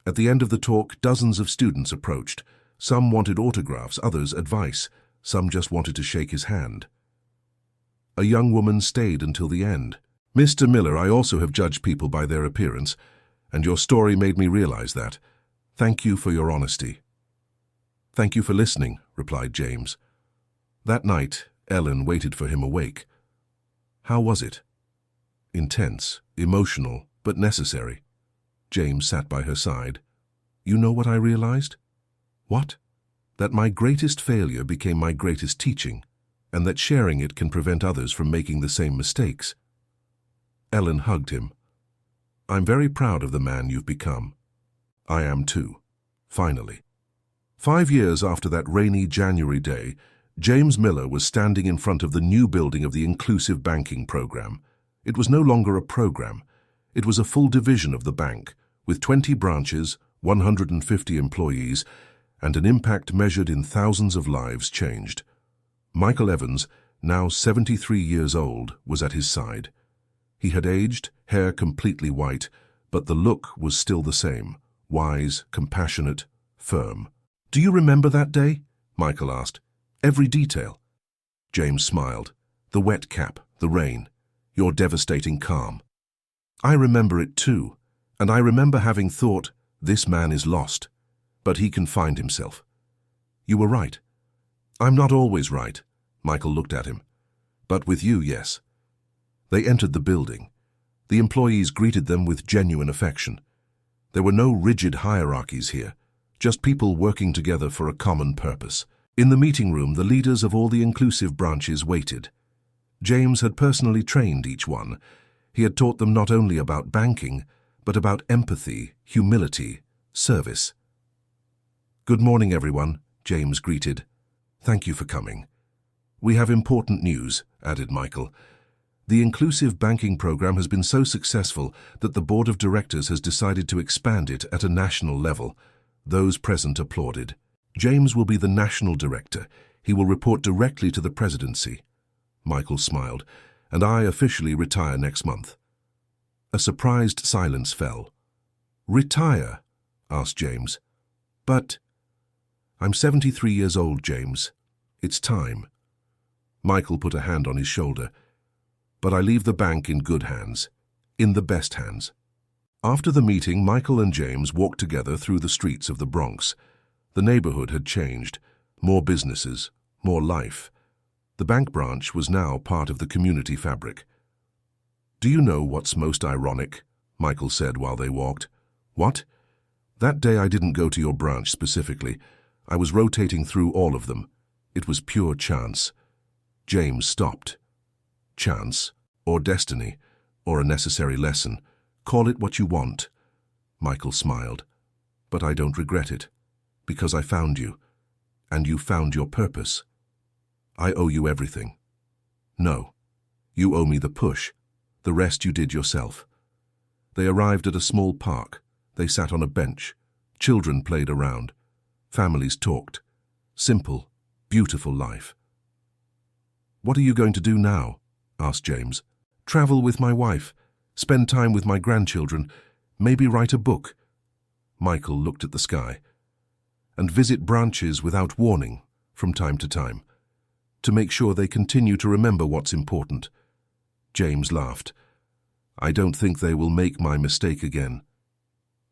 At the end of the talk, dozens of students approached. Some wanted autographs, others advice. Some just wanted to shake his hand. A young woman stayed until the end. "Mr. Miller, I also have judged people by their appearance, and your story made me realize that. Thank you for your honesty." "Thank you for listening," replied James. That night, Ellen waited for him awake. How was it? Intense, emotional, but necessary. James sat by her side. You know what I realized? What? That my greatest failure became my greatest teaching, and that sharing it can prevent others from making the same mistakes. Ellen hugged him. I'm very proud of the man you've become. I am too. Finally. 5 years after that rainy January day, James Miller was standing in front of the new building of the inclusive banking program. It was no longer a program. It was a full division of the bank, with 20 branches, 150 employees, and an impact measured in thousands of lives changed. Michael Evans, now 73 years old, was at his side. He had aged, hair completely white, but the look was still the same, wise, compassionate, firm. Do you remember that day? Michael asked. Every detail. James smiled. The wet cap, the rain, your devastating calm. I remember it too, and I remember having thought, this man is lost, but he can find himself. You were right. I'm not always right, Michael looked at him. But with you, yes. They entered the building. The employees greeted them with genuine affection. There were no rigid hierarchies here, just people working together for a common purpose. In the meeting room, the leaders of all the inclusive branches waited. James had personally trained each one. He had taught them not only about banking, but about empathy, humility, service. Good morning, everyone, James greeted. Thank you for coming. We have important news, added Michael. The inclusive banking program has been so successful that the board of directors has decided to expand it at a national level. Those present applauded. James will be the national director. He will report directly to the presidency. Michael smiled. And I officially retire next month. A surprised silence fell. Retire? Asked James. But... I'm 73 years old, James. It's time. Michael put a hand on his shoulder. But I leave the bank in good hands. In the best hands. After the meeting, Michael and James walked together through the streets of the Bronx. The neighborhood had changed. More businesses, more life. The bank branch was now part of the community fabric. Do you know what's most ironic? Michael said while they walked. What? That day I didn't go to your branch specifically. I was rotating through all of them. It was pure chance. James stopped. Chance, or destiny, or a necessary lesson. Call it what you want. Michael smiled. But I don't regret it, because I found you, and you found your purpose. I owe you everything. No, you owe me the push. The rest you did yourself. They arrived at a small park. They sat on a bench. Children played around. Families talked. Simple, beautiful life. What are you going to do now? Asked James. Travel with my wife. Spend time with my grandchildren. Maybe write a book. Michael looked at the sky. And visit branches without warning from time to time, to make sure they continue to remember what's important. James laughed. I don't think they will make my mistake again.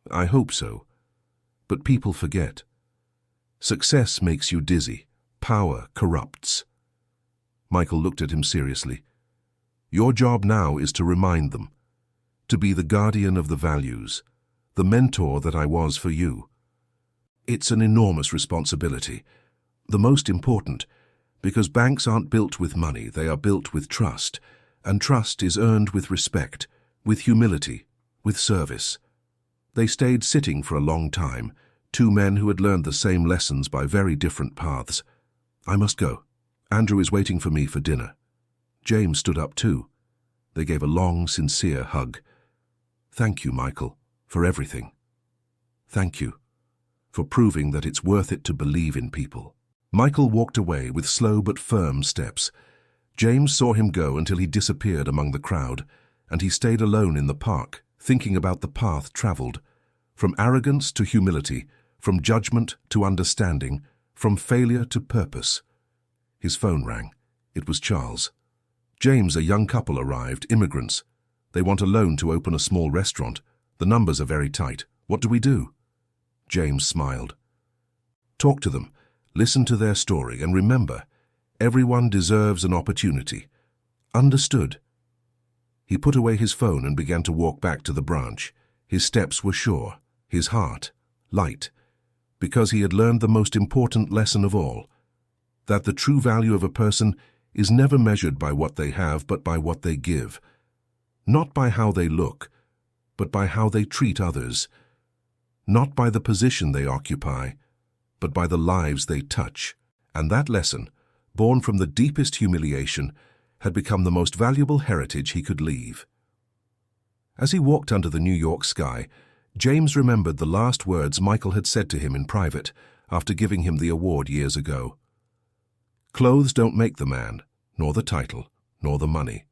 I hope so. But people forget. Success makes you dizzy. Power corrupts. Michael looked at him seriously. Your job now is to remind them, to be the guardian of the values, the mentor that I was for you. It's an enormous responsibility, the most important, because banks aren't built with money, they are built with trust, and trust is earned with respect, with humility, with service. They stayed sitting for a long time, two men who had learned the same lessons by very different paths. I must go. Andrew is waiting for me for dinner. James stood up too. They gave a long, sincere hug. Thank you, Michael, for everything. Thank you for proving that it's worth it to believe in people. Michael walked away with slow but firm steps. James saw him go until he disappeared among the crowd, and he stayed alone in the park, thinking about the path traveled, from arrogance to humility, from judgment to understanding, from failure to purpose. His phone rang. It was Charles. James, a young couple, arrived, immigrants. They want a loan to open a small restaurant. The numbers are very tight. What do we do? James smiled. Talk to them, listen to their story, and remember, everyone deserves an opportunity. Understood? He put away his phone and began to walk back to the branch. His steps were sure, his heart light, because he had learned the most important lesson of all, that the true value of a person is never measured by what they have, but by what they give. Not by how they look, but by how they treat others. Not by the position they occupy, but by the lives they touch. And that lesson, born from the deepest humiliation, had become the most valuable heritage he could leave. As he walked under the New York sky, James remembered the last words Michael had said to him in private after giving him the award years ago. Clothes don't make the man, nor the title, nor the money.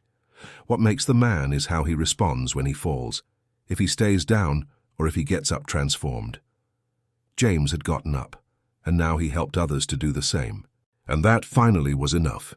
What makes the man is how he responds when he falls, if he stays down or if he gets up transformed. James had gotten up, and now he helped others to do the same. And that finally was enough.